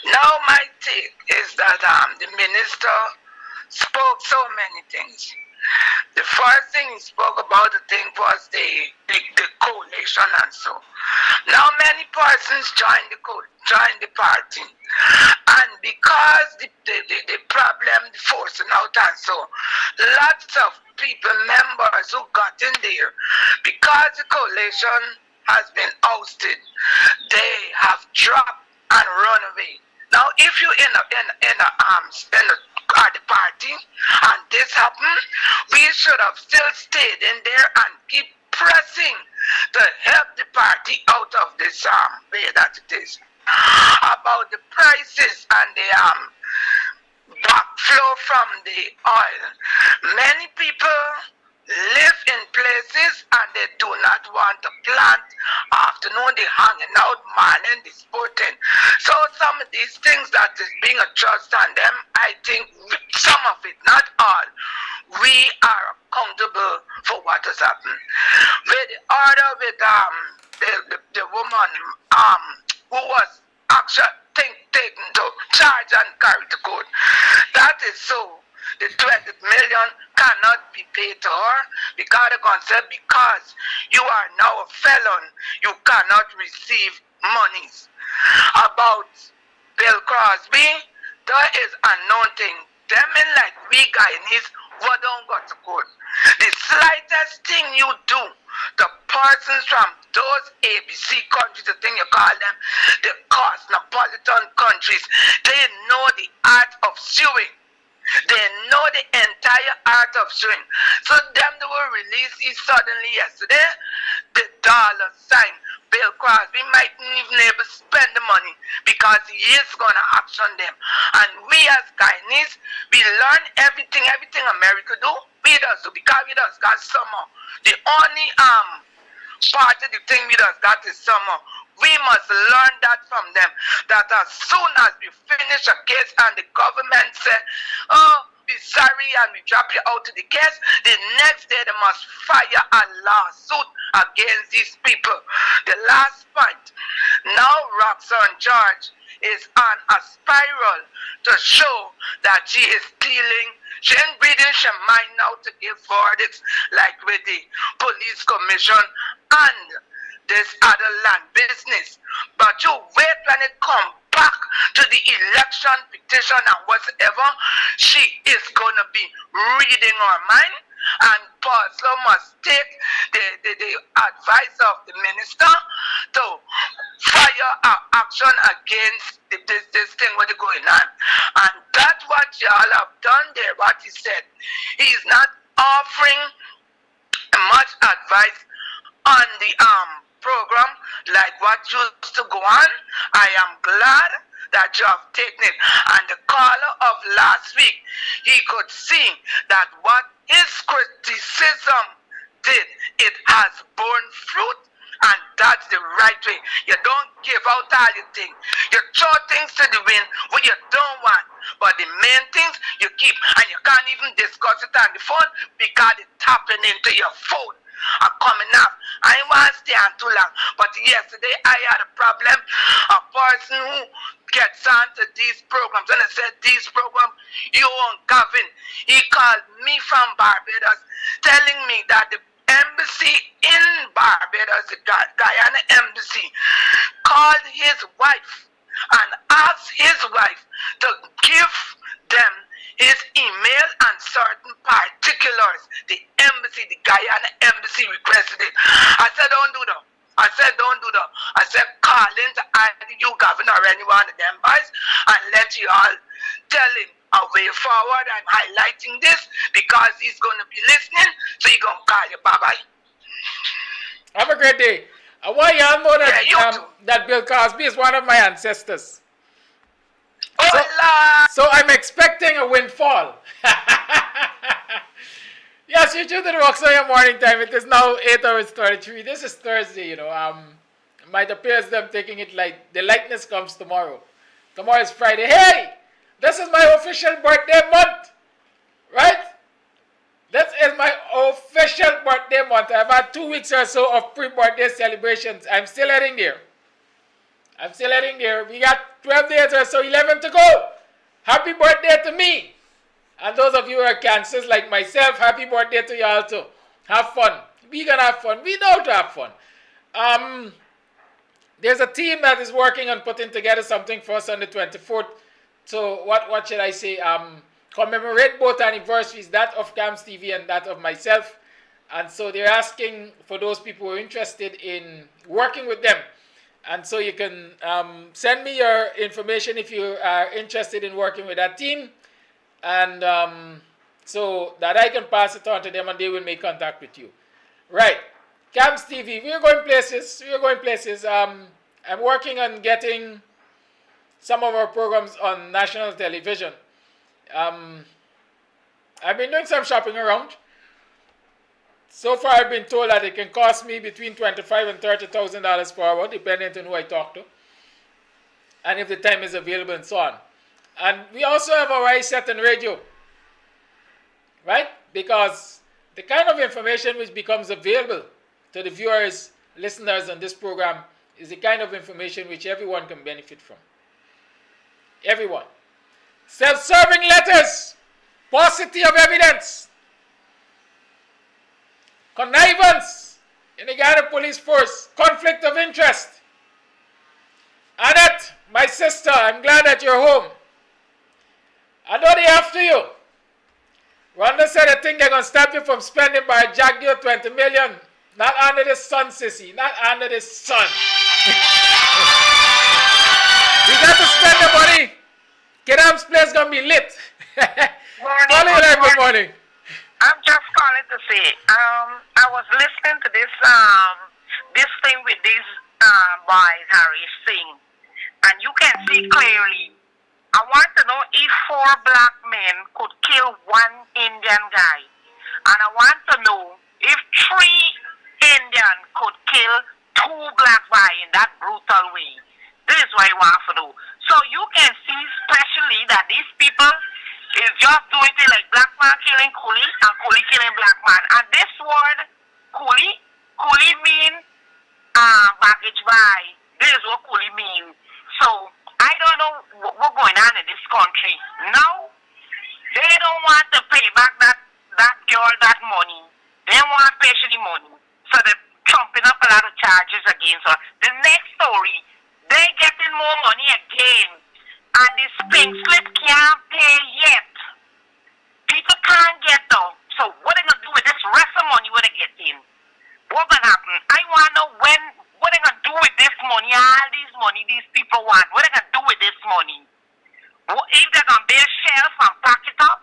Now my take is that the Minister spoke so many things. The first thing he spoke about the thing was the coalition and so. Now many persons joined the party. And because the problem, the forcing out and so, lots of people, members who got in there, because the coalition has been ousted, they have dropped and run away. Now, if you in the party and this happened, we should have still stayed in there and keep pressing to help the party out of this way that it is. About the prices and the backflow from the oil. Many people live in places and they do not want to plant. Afternoon they hanging out, morning they sporting. So some of these things that is being addressed on them, I think some of it, not all, we are accountable for what has happened. With the order with the woman who was actually taken to charge and carry to court. That is so. The 20 million cannot be paid to her because the concept, because you are now a felon, you cannot receive monies. About Bill Crosby, there is unknown thing. Them in like we Guyanese, we don't go to court. The slightest thing you do, the persons from those ABC countries, the thing you call them, the cosmopolitan countries, they know the art of suing. They know the entire art of suing. So them they will release it suddenly yesterday, the dollar sign. Bill Crosby mightn't even able to spend the money because he is gonna action them. And we as Guyanese, we learn everything America do, we does do because we does got summer. The only part of the thing we does got is summer. We must learn that from them. That as soon as we finish a case and the government say, oh, be sorry and we drop you out of the case, the next day they must fire a lawsuit against these people. The last point. Now Roxanne George is on a spiral to show that she is stealing. She ain't reading her mind now to give verdicts like with the police commission and this other land business. But you wait when it come back to the election petition and whatever, she is going to be reading her mind. And also must take the advice of the minister to fire our action against this thing what is going on. And that's what y'all have done there, what he said. He's not offering much advice on the program like what used to go on. I am glad that you have taken it. And the caller of last week, he could see that what his criticism did, it has borne fruit, and that's the right way. You don't give out all your things. You throw things to the wind when you don't want. But the main things you keep, and you can't even discuss it on the phone because it's tapping into your phone. I'm coming up. I ain't want to stay on too long. But yesterday I had a problem. A person who gets onto these programs, and I said, these programs, you won't govern. He called me from Barbados, telling me that the embassy in Barbados, the Guyana embassy, called his wife and asked his wife to give them his email and certain particulars. The embassy, the Guyana embassy requested it. I said, don't do that. I said, don't do that. I said, call in to either you governor or any one of them boys and let you all tell him a way forward. I'm highlighting this because he's going to be listening, so he's going to call you. Bye-bye. Have a great day. I want y'all know that, that Bill Cosby is one of my ancestors. So I'm expecting a windfall. Yes, you tuned to the Buxtonian Morning Time. It is now 8 hours 33. This is Thursday, you know. It might appear as them taking it like the lightness comes tomorrow. Tomorrow is Friday. Hey! This is my official birthday month. Right? This is my official birthday month. I've had 2 weeks or so of pre-birthday celebrations. I'm still heading there. We got 12 days or so, 11 to go. Happy birthday to me. And those of you who are cancers like myself, happy birthday to y'all too. Have fun. We gonna have fun. We know to have fun. There's a team that is working on putting together something for us on the 24th. So what should I say? Commemorate both anniversaries, that of KAMS TV and that of myself. And so they're asking for those people who are interested in working with them. And so you can send me your information if you are interested in working with that team. And so that I can pass it on to them and they will make contact with you. Right. KAMS TV, we are going places. I'm working on getting some of our programs on national television. I've been doing some shopping around. So far, I've been told that it can cost me between $25,000 and $30,000 per hour, depending on who I talk to, and if the time is available and so on. And we also have our eyes set on radio, right? Because the kind of information which becomes available to the viewers, listeners on this program is the kind of information which everyone can benefit from. Everyone. Self-serving letters, paucity of evidence, connivance in the Guyana police force, conflict of interest. Annette, my sister, I'm glad that you're home. I know they after you. Rhonda said they think they're going to stop you from spending by a jack deal $20 million. Not under the sun, sissy. Not under the sun. We got to spend the money. Kidam's place going to be lit. Good morning. I'm just calling to say, I was listening to this thing with these boys, Harry, sing, and you can see clearly. I want to know if 4 black men could kill 1 Indian guy, and I want to know if 3 Indians could kill 2 black pass by in that brutal way. This is what you want to do. So you can see especially that these people is just doing it like black man killing coolie and coolie killing black man. And this word, coolie mean baggage by. This is what coolie mean. So I don't know what's going on in this country. Now, they don't want to pay back that girl that money. They don't want to pay she the money. So they're trumping up a lot of charges against her. The next story, they getting more money again. And this pink slip can't pay yet. People can't get them. So what they going to do with this rest of money what they get in? What going to happen? I want to know what they going to do with this money, all this money these people want. What they going to do with this money? If they're going to build shelves and pack it up,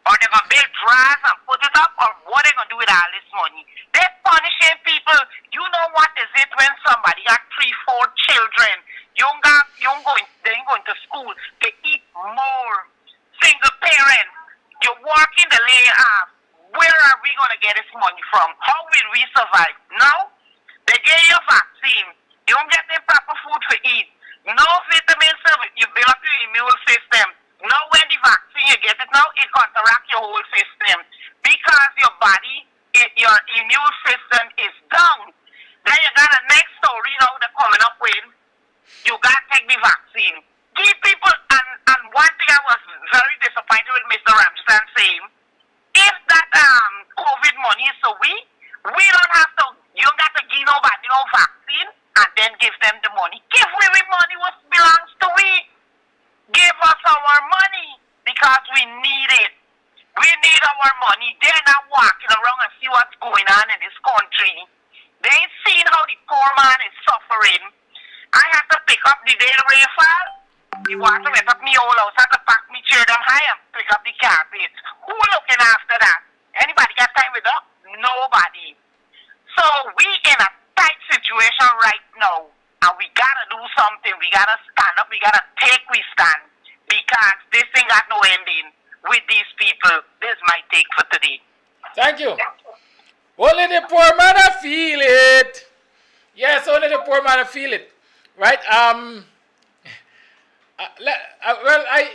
or they're going to build drawers and put it up, or what they going to do with all this money? They're punishing people. You know what is it when somebody got 3-4 children, they ain't going to school, they eat more. Single parents, you work in the layoff. Where are we going to get this money from? How will we survive? Now, they get your vaccine. You don't get the proper food to eat. No vitamins, you build up your immune system. Now when the vaccine you get it now, it counteract your whole system. Because your body, your immune system is down. Then you got a next story now they're coming up with. You gotta take the vaccine. Give people, and one thing I was very disappointed with Mr. Ramsden saying, if that COVID money is so weak, we don't have to, you don't have to give nobody no vaccine and then give them the money. Give we money what belongs to we. Give us our money because we need it. We need our money. They're not walking around and see what's going on in this country. They ain't seen how the poor man is suffering. I have to pick up the daily rainfall. The water went up me whole house. I have to pack me chair them high and pick up the carpet. Who looking after that? Anybody got time with that? Nobody. So we in a tight situation right now. And we gotta do something. We gotta stand up. We gotta take we stand. Because this thing got no ending with these people. This is my take for today. Thank you. Only the poor man feel it. Yes, only the poor man feel it. Right?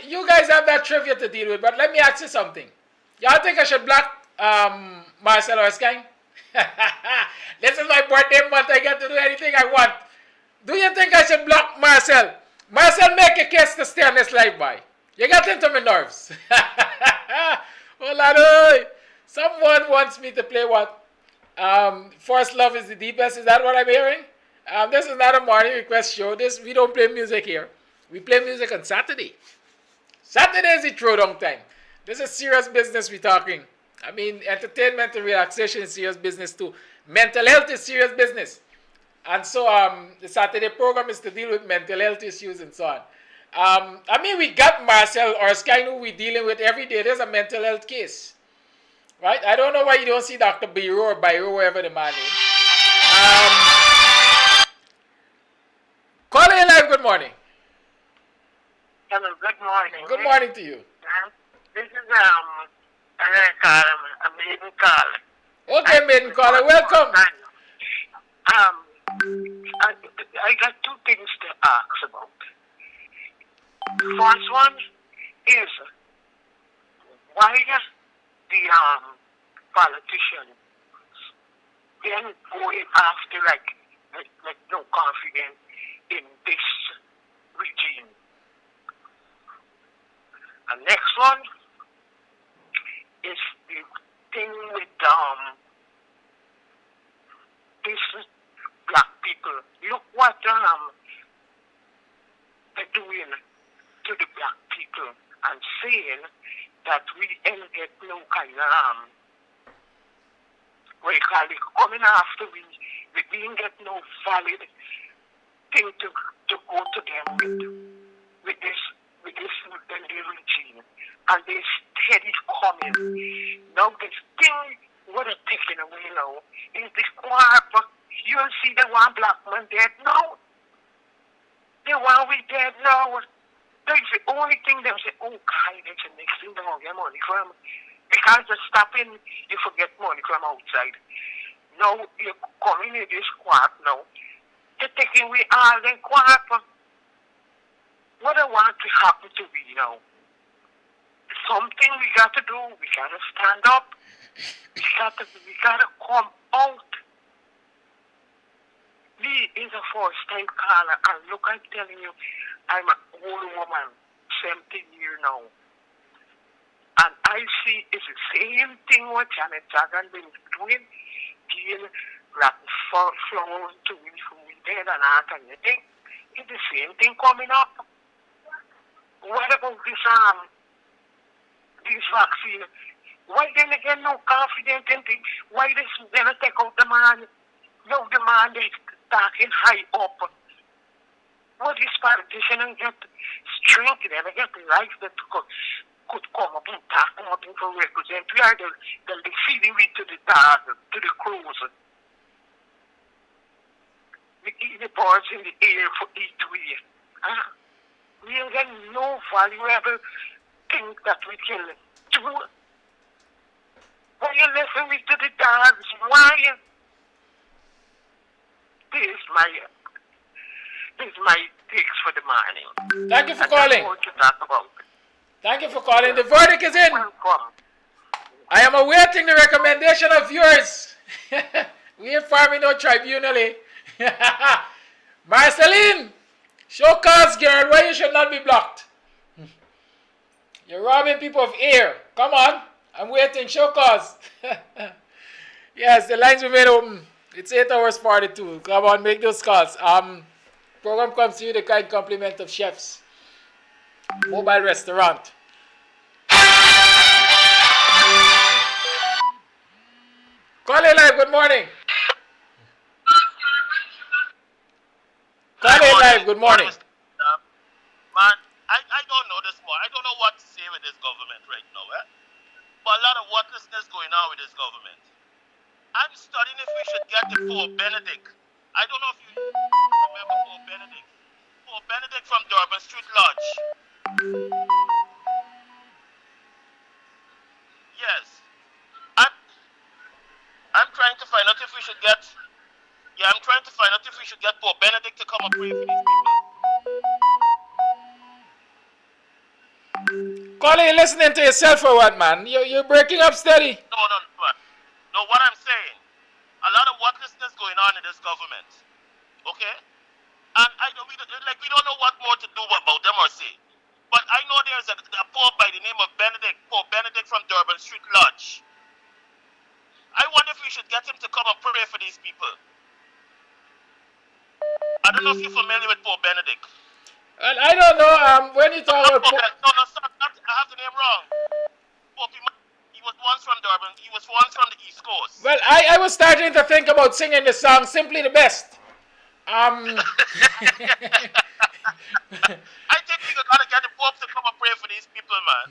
You guys have that trivia to deal with, but let me ask you something. Y'all think I should block Marcel Erskine? This is my birthday month. I get to do anything I want. Do you think I should block Marcel? Marcel, make a case to stay on this live, boy. You got into my nerves. Hold on. Someone wants me to play what? First Love is the Deepest. Is that what I'm hearing? This is not a morning request show. We don't play music here. We play music on Saturday. Saturday is the throwdown time. This is serious business we're talking. I mean, entertainment and relaxation is serious business too. Mental health is serious business. And so the Saturday program is to deal with mental health issues and so on. I mean, we got Marcel Erskine who we're dealing with every day. There's a mental health case. Right? I don't know why you don't see Dr. Biro or Biro, wherever the man is. Caller in live, good morning. Hello, good morning. Good morning to you. This is a maiden caller. Okay, maiden caller, welcome. I got two things to ask about. First one is why the politicians then going after like no confidence in this regime. And next one is the thing with this black people. Look what they're doing to the black people and saying that we ain't get no kind of what you call it, coming after we didn't get no valid thing to go to them with this regime. And they steady coming. Now this thing what they're taking away now is this crap. You see the one black man dead now. The one we dead now. That's the only thing they say, oh God, that's the next thing they won't get money from. Because they're stopping, you forget money from outside. Now you're coming in this crap now. They're taking away all their quarter. What I want to happen to me now? Something we got to do. We got to stand up. We got to come out. Me is a first-time caller, and look, I'm telling you, I'm an old woman, 70 years now. And I see it's the same thing what Janet Jagan been doing, giving rotten flowers to me from we dead and that and you think. It's the same thing coming up. What about this vaccine? Why then again no confident in things? Why they never take out the man? No, the man is talking high up. What this politician and get strength and get the right that could come up and talk nothing for represent. We are the feeding we to the dog, to the crows. We eat the birds in the air for each way. We ain't got no valuable thing that we can do. Why you listen to the dogs? Why? This is my takes for the morning. Thank you for calling. What to talk about. Thank you for calling. The verdict is in. Welcome. I am awaiting the recommendation of yours. We ain't farming no tribunal, eh? Marceline, show cause, girl, why you should not be blocked. You're robbing people of air. Come on. I'm waiting. Show cause. Yes, the lines remain open. It's 8 hours 42. Come on, make those calls. Program comes to you the kind compliment of Chefs Mobile Restaurant. Call it live. Good morning. Call it live. Good morning. Man, I don't know this more. I don't know what to say with this government right now, eh? But a lot of worthlessness going on with this government. I'm studying if we should get the Pope Benedict. I don't know if you remember Pope Benedict. Pope Benedict from Durban Street Lodge. Yes. I'm trying to find out if we should get Pope Benedict to come and pray for these people. Colin, you listening to yourself or what, man? You're breaking up steady. No, man. No, what I'm saying, a lot of worthlessness going on in this government. Okay? And we don't know what more to do about them or say. But I know there's a Pope by the name of Benedict, Pope Benedict from Durban Street Lodge. I wonder if we should get him to come and pray for these people. I don't know if you're familiar with Pope Benedict. Well, I don't know. When you talk about Pope, I have the name wrong. Pope, he was once from Durban. He was once from the East Coast. well, I was starting to think about singing the song "Simply the Best." I think we gotta get the Pope to come and pray for these people, man.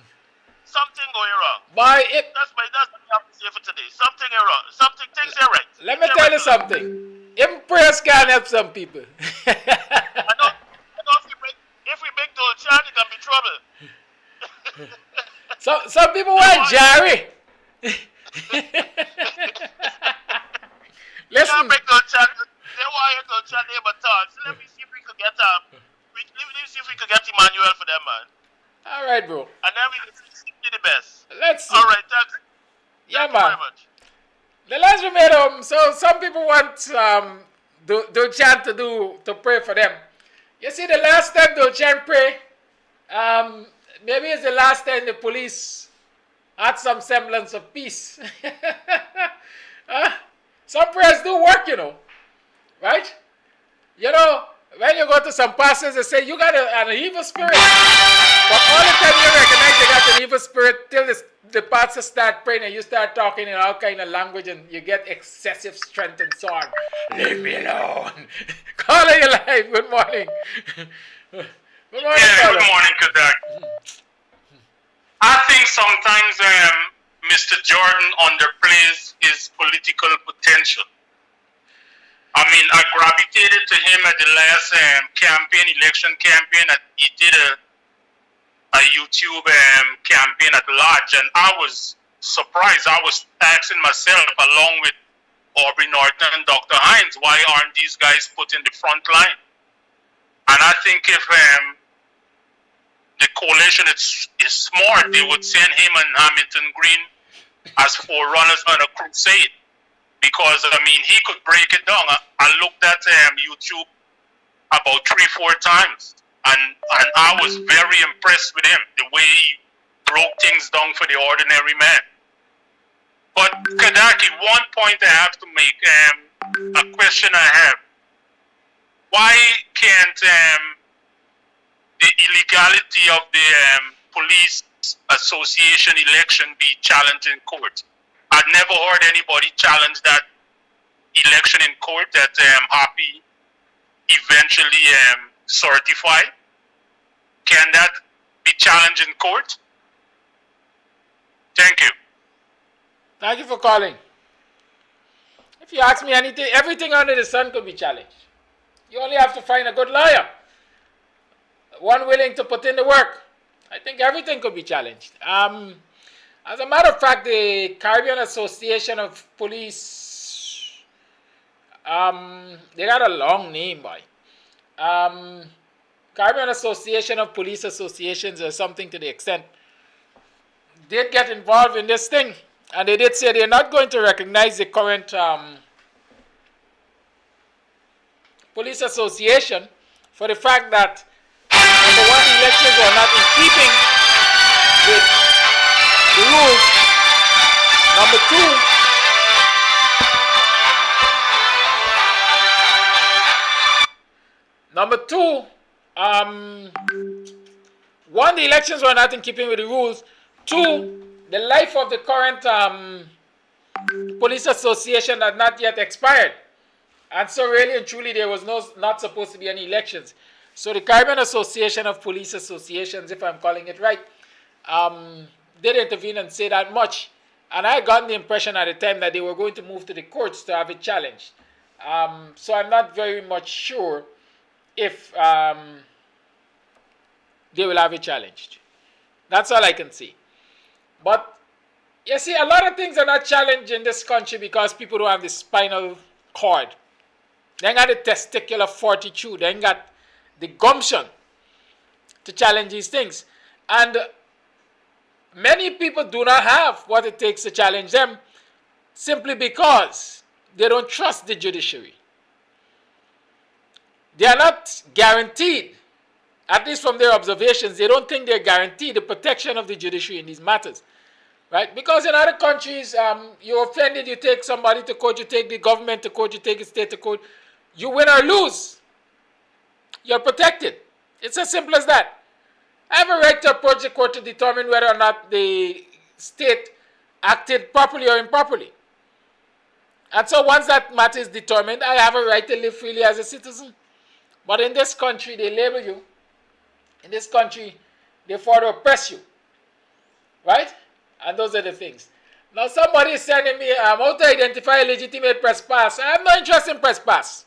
Something going wrong. That's what I have to say for today. Something is wrong. Things are right. Let me tell you something. Impress can help some people. I know if we make Dolce, it can be trouble. Some people want Jerry. Listen. They want Dolce name at all. So let me see if we could get Emmanuel for them, man. All right, bro. And then we can see the best. Let's see. All right, thanks. Yeah, Thank you man. very much. The last we made so some people want Dolce to pray for them. You see, the last time Dolce pray, maybe it's the last time the police had some semblance of peace. Some prayers do work, right? When you go to some pastors, they say you got an evil spirit. But all the time you recognize you got an evil spirit till the pastor start praying and you start talking in all kind of language and you get excessive strength and so on. Leave me alone. Caller, you live. Good morning. Good morning, Good morning, Kidackie. I think sometimes Mr. Jordan underplays his political potential. I mean, I gravitated to him at the last election campaign. He did a YouTube campaign at large, and I was surprised. I was asking myself, along with Aubrey Norton and Dr. Hines. Why aren't these guys put in the front line? And I think if the coalition is smart, they would send him and Hamilton Green as forerunners on a crusade. Because, I mean, he could break it down. I looked at YouTube about 3-4 times. And I was very impressed with him, the way he broke things down for the ordinary man. But, Kidackie, one point I have to make, a question I have. Why can't the illegality of the police association election be challenged in court? I've never heard anybody challenge that election in court that Happy eventually certified. Can that be challenged in court? Thank you. Thank you for calling. If you ask me anything, everything under the sun could be challenged. You only have to find a good lawyer, one willing to put in the work. I think everything could be challenged. As a matter of fact, the Caribbean Association of Police, they got a long name, boy. Caribbean Association of Police Associations or something to the extent, did get involved in this thing. And they did say they're not going to recognize the current police association for the fact that, number one, elections were not in keeping with the rules. Number two, one, the elections were not in keeping with the rules. Two, the life of the current police association had not yet expired. And so really and truly there was not supposed to be any elections. So the Caribbean Association of Police Associations, if I'm calling it right, did intervene and say that much. And I got the impression at the time that they were going to move to the courts to have it challenged. So I'm not very much sure if they will have it challenged. That's all I can see. But you see, a lot of things are not challenged in this country because people don't have the spinal cord. They ain't got the testicular fortitude. They ain't got the gumption to challenge these things. And many people do not have what it takes to challenge them simply because they don't trust the judiciary. They are not guaranteed, at least from their observations, they don't think they're guaranteed the protection of the judiciary in these matters. Right? Because in other countries, you're offended, you take somebody to court, you take the government to court, you take the state to court. You win or lose, you're protected. It's as simple as that. I have a right to approach the court to determine whether or not the state acted properly or improperly. And so once that matter is determined, I have a right to live freely as a citizen. But in this country, they label you. In this country, they further oppress you. Right? And those are the things. Now somebody is sending me how to identify a legitimate press pass. I have no interest in press pass.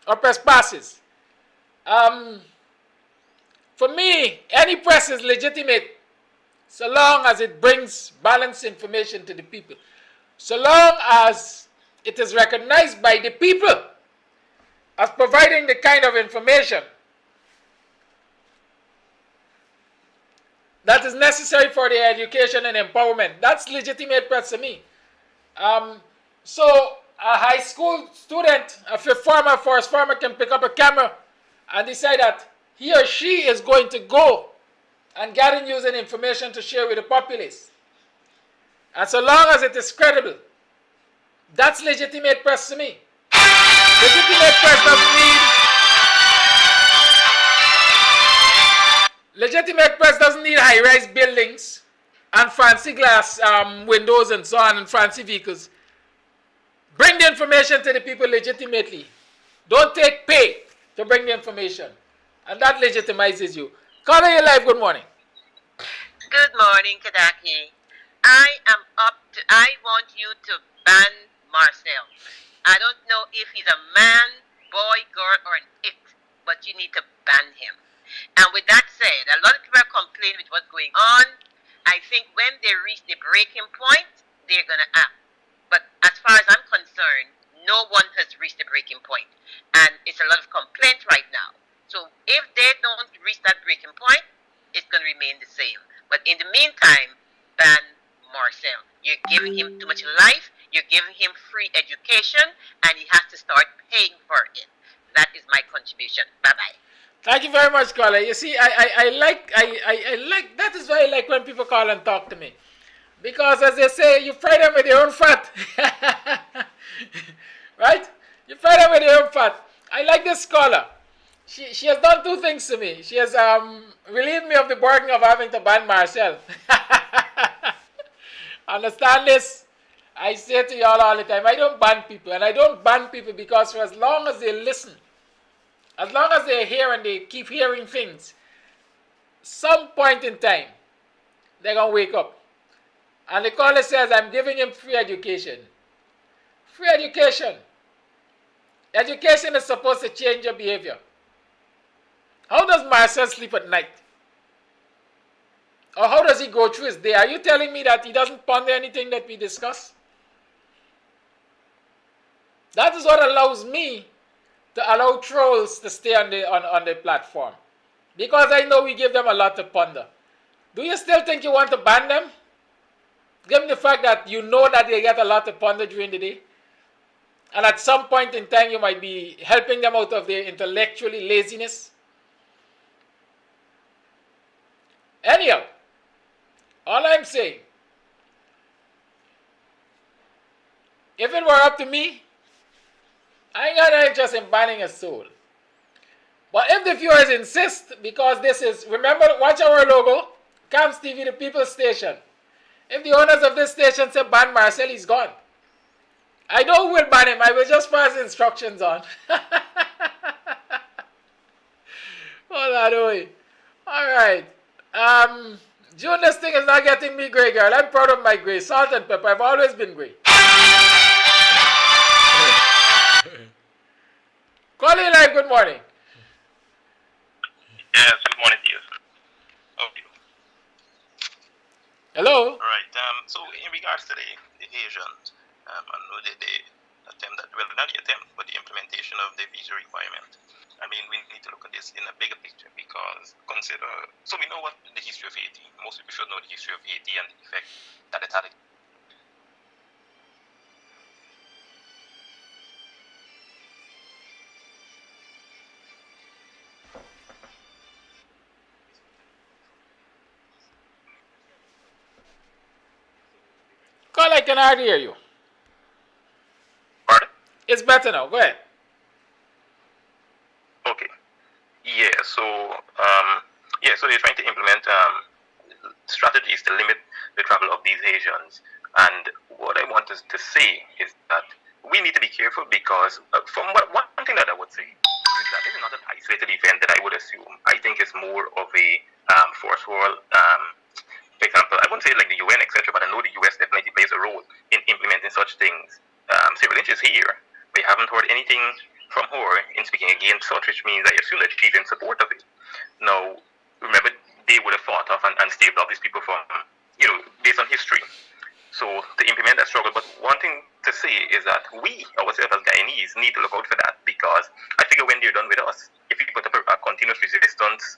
Or press passes. For me, any press is legitimate so long as it brings balanced information to the people. So long as it is recognized by the people as providing the kind of information that is necessary for their education and empowerment. That's legitimate press to me. So a high school student, a fifth farmer, forest farmer can pick up a camera and decide that he or she is going to go and gather news and information to share with the populace. And so long as it is credible, that's legitimate press to me. Legitimate press doesn't need high-rise buildings and fancy glass windows and so on and fancy vehicles. Bring the information to the people legitimately. Don't take pay to bring the information. And that legitimizes you. Caller, your live, good morning. Good morning, Kidackie. I want you to ban Marcel. I don't know if he's a man, boy, girl, or an it, but you need to ban him. And with that said, a lot of people are complaining with what's going on. I think when they reach the breaking point, they're going to act. But as far as I'm concerned, education, and he has to start paying for it. That is my contribution. Bye-bye. Thank you very much, caller. You see, I like that is why I like when people call and talk to me. Because as they say, you fry them with your own fat. Right? You fry them with your own fat. I like this caller. She has done two things to me. She has relieved me of the burden of having to ban Marcel. Understand this? I say to y'all all the time, I don't ban people. And I don't ban people because for as long as they listen, as long as they hear and they keep hearing things, some point in time, they're going to wake up. And the caller says, I'm giving him free education. Free education. Education is supposed to change your behavior. How does Marcel sleep at night? Or how does he go through his day? Are you telling me that he doesn't ponder anything that we discuss? That is what allows me to allow trolls to stay on the platform. Because I know we give them a lot to ponder. Do you still think you want to ban them? Given the fact that you know that they get a lot to ponder during the day? And at some point in time you might be helping them out of their intellectually laziness? Anyhow, all I'm saying, if it were up to me, I ain't got no interest in banning a soul. But if the viewers insist, because this is, remember, watch our logo, KAMS TV, the People's Station. If the owners of this station say ban Marcel, he's gone. I know who will ban him, I will just pass instructions on. Hold on, wait. Alright. June, this thing is not getting me gray, girl. I'm proud of my gray. Salt and pepper. I've always been gray. Calling live, good morning. Yes, good morning to you, sir. Okay. Hello? All right. So in regards to the Asians, I know the attempt that, well, not the attempt, but the implementation of the visa requirement. I mean, we need to look at this in a bigger picture because consider, so we know what the history of Haiti. Most people should know the history of Haiti and the effect that it had. Call, I can hardly hear you. Pardon? It's better now. Go ahead. Okay. Yeah. So they're trying to implement strategies to limit the travel of these Asians. And what I want us to say is that we need to be careful because one thing that I would say is that this is not an isolated event that I would assume. I think it's more of a forceful. For example, I wouldn't say like the UN, etc., but I know the US definitely plays a role in implementing such things. Cyril Lynch is here. We haven't heard anything from her in speaking against such, which means I assume that she's in support of it. Now, remember, they would have fought off and staved off these people from, based on history. So to implement that struggle, but one thing to say is that we, ourselves as Guyanese, need to look out for that because I figure when they're done with us, if we put up a continuous resistance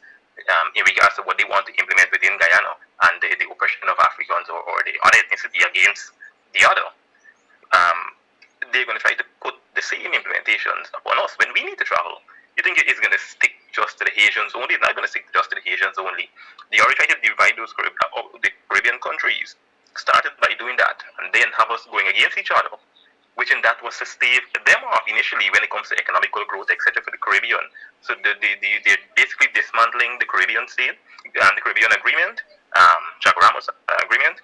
in regards to what they want to implement within Guyana and the oppression of Africans or the other ethnicity against the other, they're going to try to put the same implementations upon us when we need to travel. You think it's going to stick just to the Haitians only? It's not going to stick just to the Haitians only. They already tried to divide the Caribbean countries, started by doing that, and then have us going against each other, which in that was to stave them off initially when it comes to economical growth, etc. for the Caribbean. So they're basically dismantling the Caribbean state, the Caribbean agreement, Chaguaramas agreement,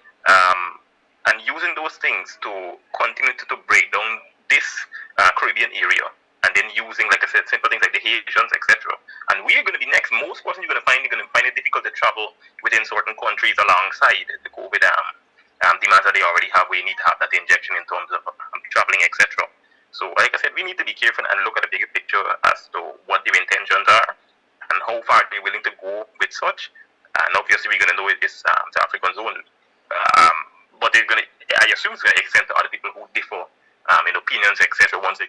and using those things to continue to break down this Caribbean area, and then using, like I said, simple things like the Haitians, etc. And we're going to be next. Most persons you're going to find it difficult to travel within certain countries alongside the COVID demands that they already have. We need to have that injection in terms of traveling, etc. So, like I said, we need to be careful and look at the bigger picture as to what their intentions are and how far they're willing to go with such. And obviously, we're going to know it is the African zone. But I assume it's going to extend to other people who differ in opinions, etc. Once they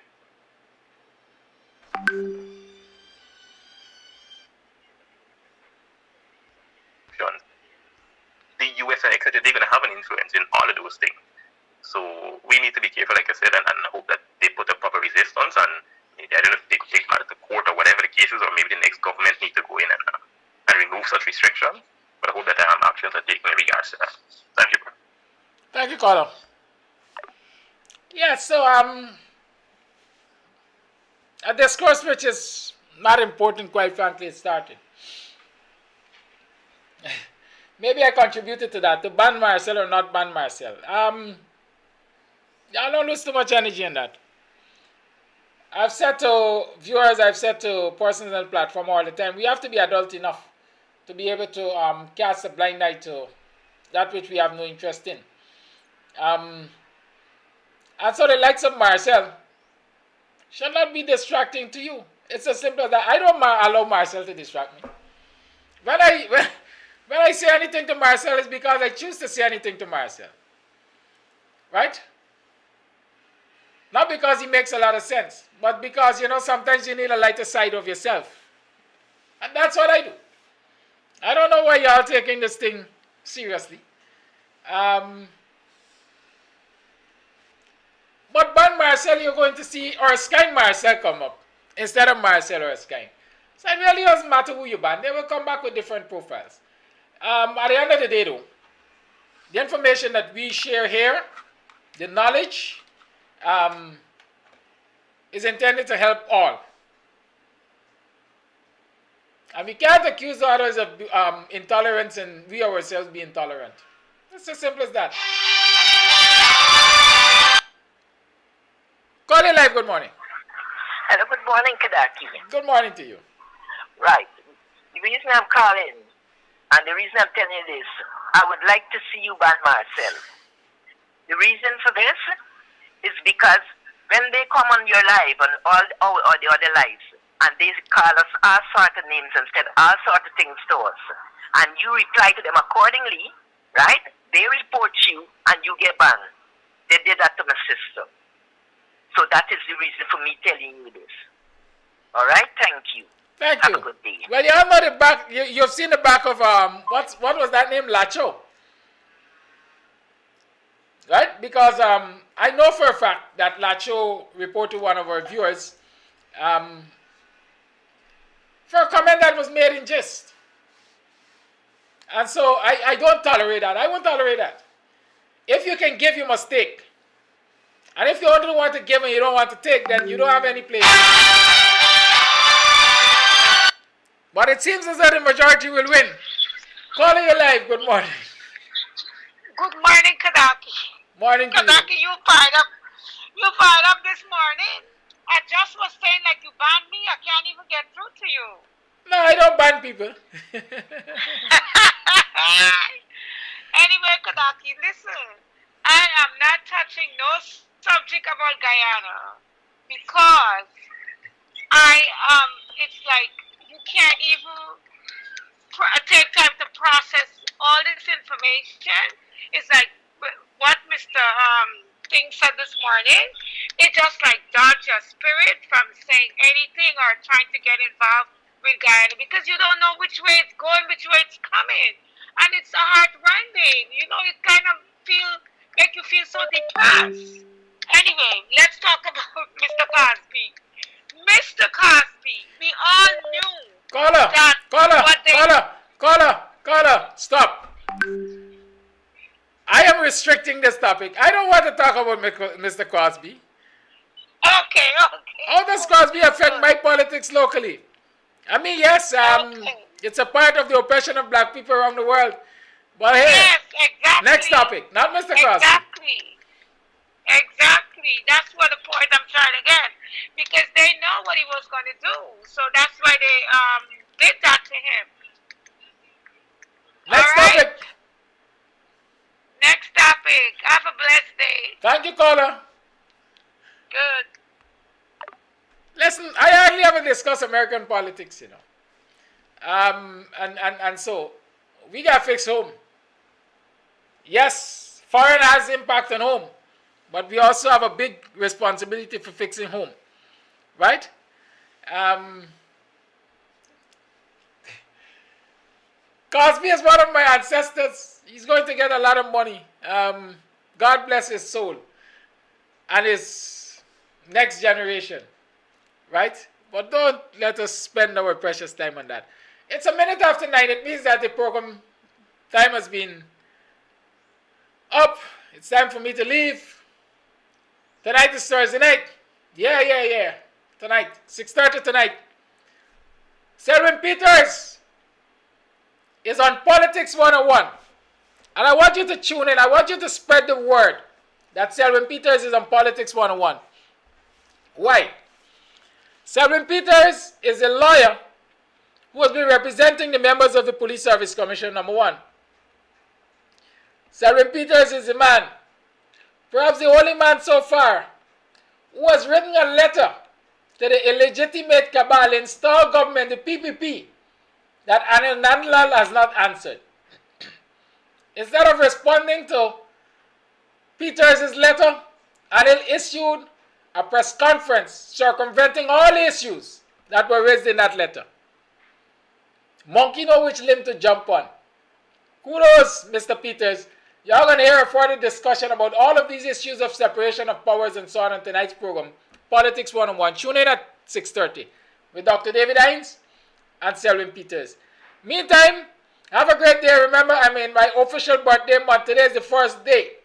the US and etc. They're going to have an influence in all of those things. So we need to be careful, like I said, and hope that they put a proper resistance, and I don't know if they could take matter to court or whatever the case is, or maybe the next government need to go in and remove such restrictions. But I hope that actions are taken in regards to that. Thank you. Thank you, caller. Yeah, so a discourse which is not important, quite frankly, is started. Maybe I contributed to that, to ban Marcel or not ban Marcel. I don't lose too much energy in that. I've said to viewers, I've said to persons on the platform all the time, we have to be adult enough to be able to cast a blind eye to that which we have no interest in. And so the likes of Marcel shall not be distracting to you. It's as simple as that. I don't allow Marcel to distract me. When I say anything to Marcel, it's because I choose to say anything to Marcel. Right? Not because he makes a lot of sense, but because, sometimes you need a lighter side of yourself. And that's what I do. I don't know why y'all taking this thing seriously. But ban Marcel, you're going to see Erskine Marcel come up instead of Marcel Erskine. So it really doesn't matter who you ban. They will come back with different profiles. At the end of the day, though, the information that we share here, the knowledge, is intended to help all. And we can't accuse others of intolerance and we ourselves be intolerant. It's as simple as that. Call in live, good morning. Hello, good morning, Kidackie. Good morning to you. Right. The reason I'm calling, and the reason I'm telling you this, I would like to see you ban Marcel. The reason for this is because when they come on your live, on all the other lives, and they call us all sorts of names and said all sorts of things to us, and you reply to them accordingly, right? They report you, and you get banned. They did that to my sister. So that is the reason for me telling you this. All right? Thank you. Thank Have you. a good day. Well, you all know the back. You've seen the back of what was that name? Lacho. Right? Because I know for a fact that Lacho reported one of our viewers for a comment that was made in jest. And so I don't tolerate that. I won't tolerate that. If you can give, you must take. And if you only want to give and you don't want to take, then you don't have any place. But it seems as though the majority will win. Calling you live, good morning. Good morning, Kidackie. Morning to you. Kidackie, you fired up this morning. I just was saying like you banned me, I can't even get through to you. No, I don't ban people. Anyway, Kidackie, listen. I am not touching no subject about Guyana because it's like you can't even take time to process all this information. It's like what Mr. Thing said this morning. It just like dodged your spirit from saying anything or trying to get involved with Guyana because you don't know which way it's going, which way it's coming, and it's a heart-rending. It kind of make you feel so depressed. Anyway, let's talk about Mr. Cosby. Mr. Cosby, we all knew Caller, stop. I am restricting this topic. I don't want to talk about Mr. Cosby. Okay. How does Cosby affect my politics locally? I mean, yes, it's a part of the oppression of black people around the world. But hey, yes, exactly. Next topic, not Mr. Cosby. Exactly. That's what the point I'm trying to get. Because they know what he was going to do. So that's why they did that to him. Next topic. Next topic. Have a blessed day. Thank you, caller. Good. Listen, I hardly ever discuss American politics, And so, we got to fix home. Yes, foreign has impact on home. But we also have a big responsibility for fixing home. Right? Cosby is one of my ancestors. He's going to get a lot of money. God bless his soul and his next generation, right? But don't let us spend our precious time on that. It's a minute after 9. It means that the program time has been up. It's time for me to leave. Tonight is Thursday night. Yeah. Tonight, 6:30 tonight. Selwyn Peters is on Politics 101. And I want you to tune in. I want you to spread the word that Selwyn Peters is on Politics 101. Why? Selwyn Peters is a lawyer who has been representing the members of the Police Service Commission, number one. Selwyn Peters is a man, perhaps the only man so far, who has written a letter to the illegitimate cabal installed government, the PPP, that Anil Nandlal has not answered. Instead of responding to Peters' letter, Anil issued a press conference circumventing all issues that were raised in that letter. Monkey know which limb to jump on. Kudos, Mr. Peters. You're going to hear a further discussion about all of these issues of separation of powers and so on in tonight's program, Politics 101. Tune in at 6:30 with Dr. David Hines and Selwyn Peters. Meantime, have a great day. Remember, I'm in my official birthday month. Today is the first day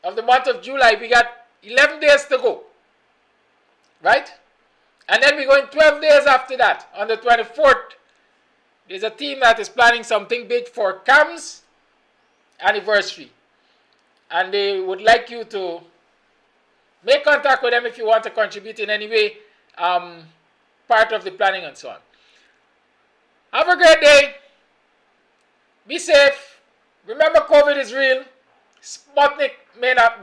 of the month of July. We got 11 days to go, right? And then we're going 12 days after that. On the 24th, there's a team that is planning something big for KAMS anniversary. And they would like you to make contact with them if you want to contribute in any way, part of the planning and so on. Have a great day. Be safe. Remember, COVID is real. Sputnik may not be.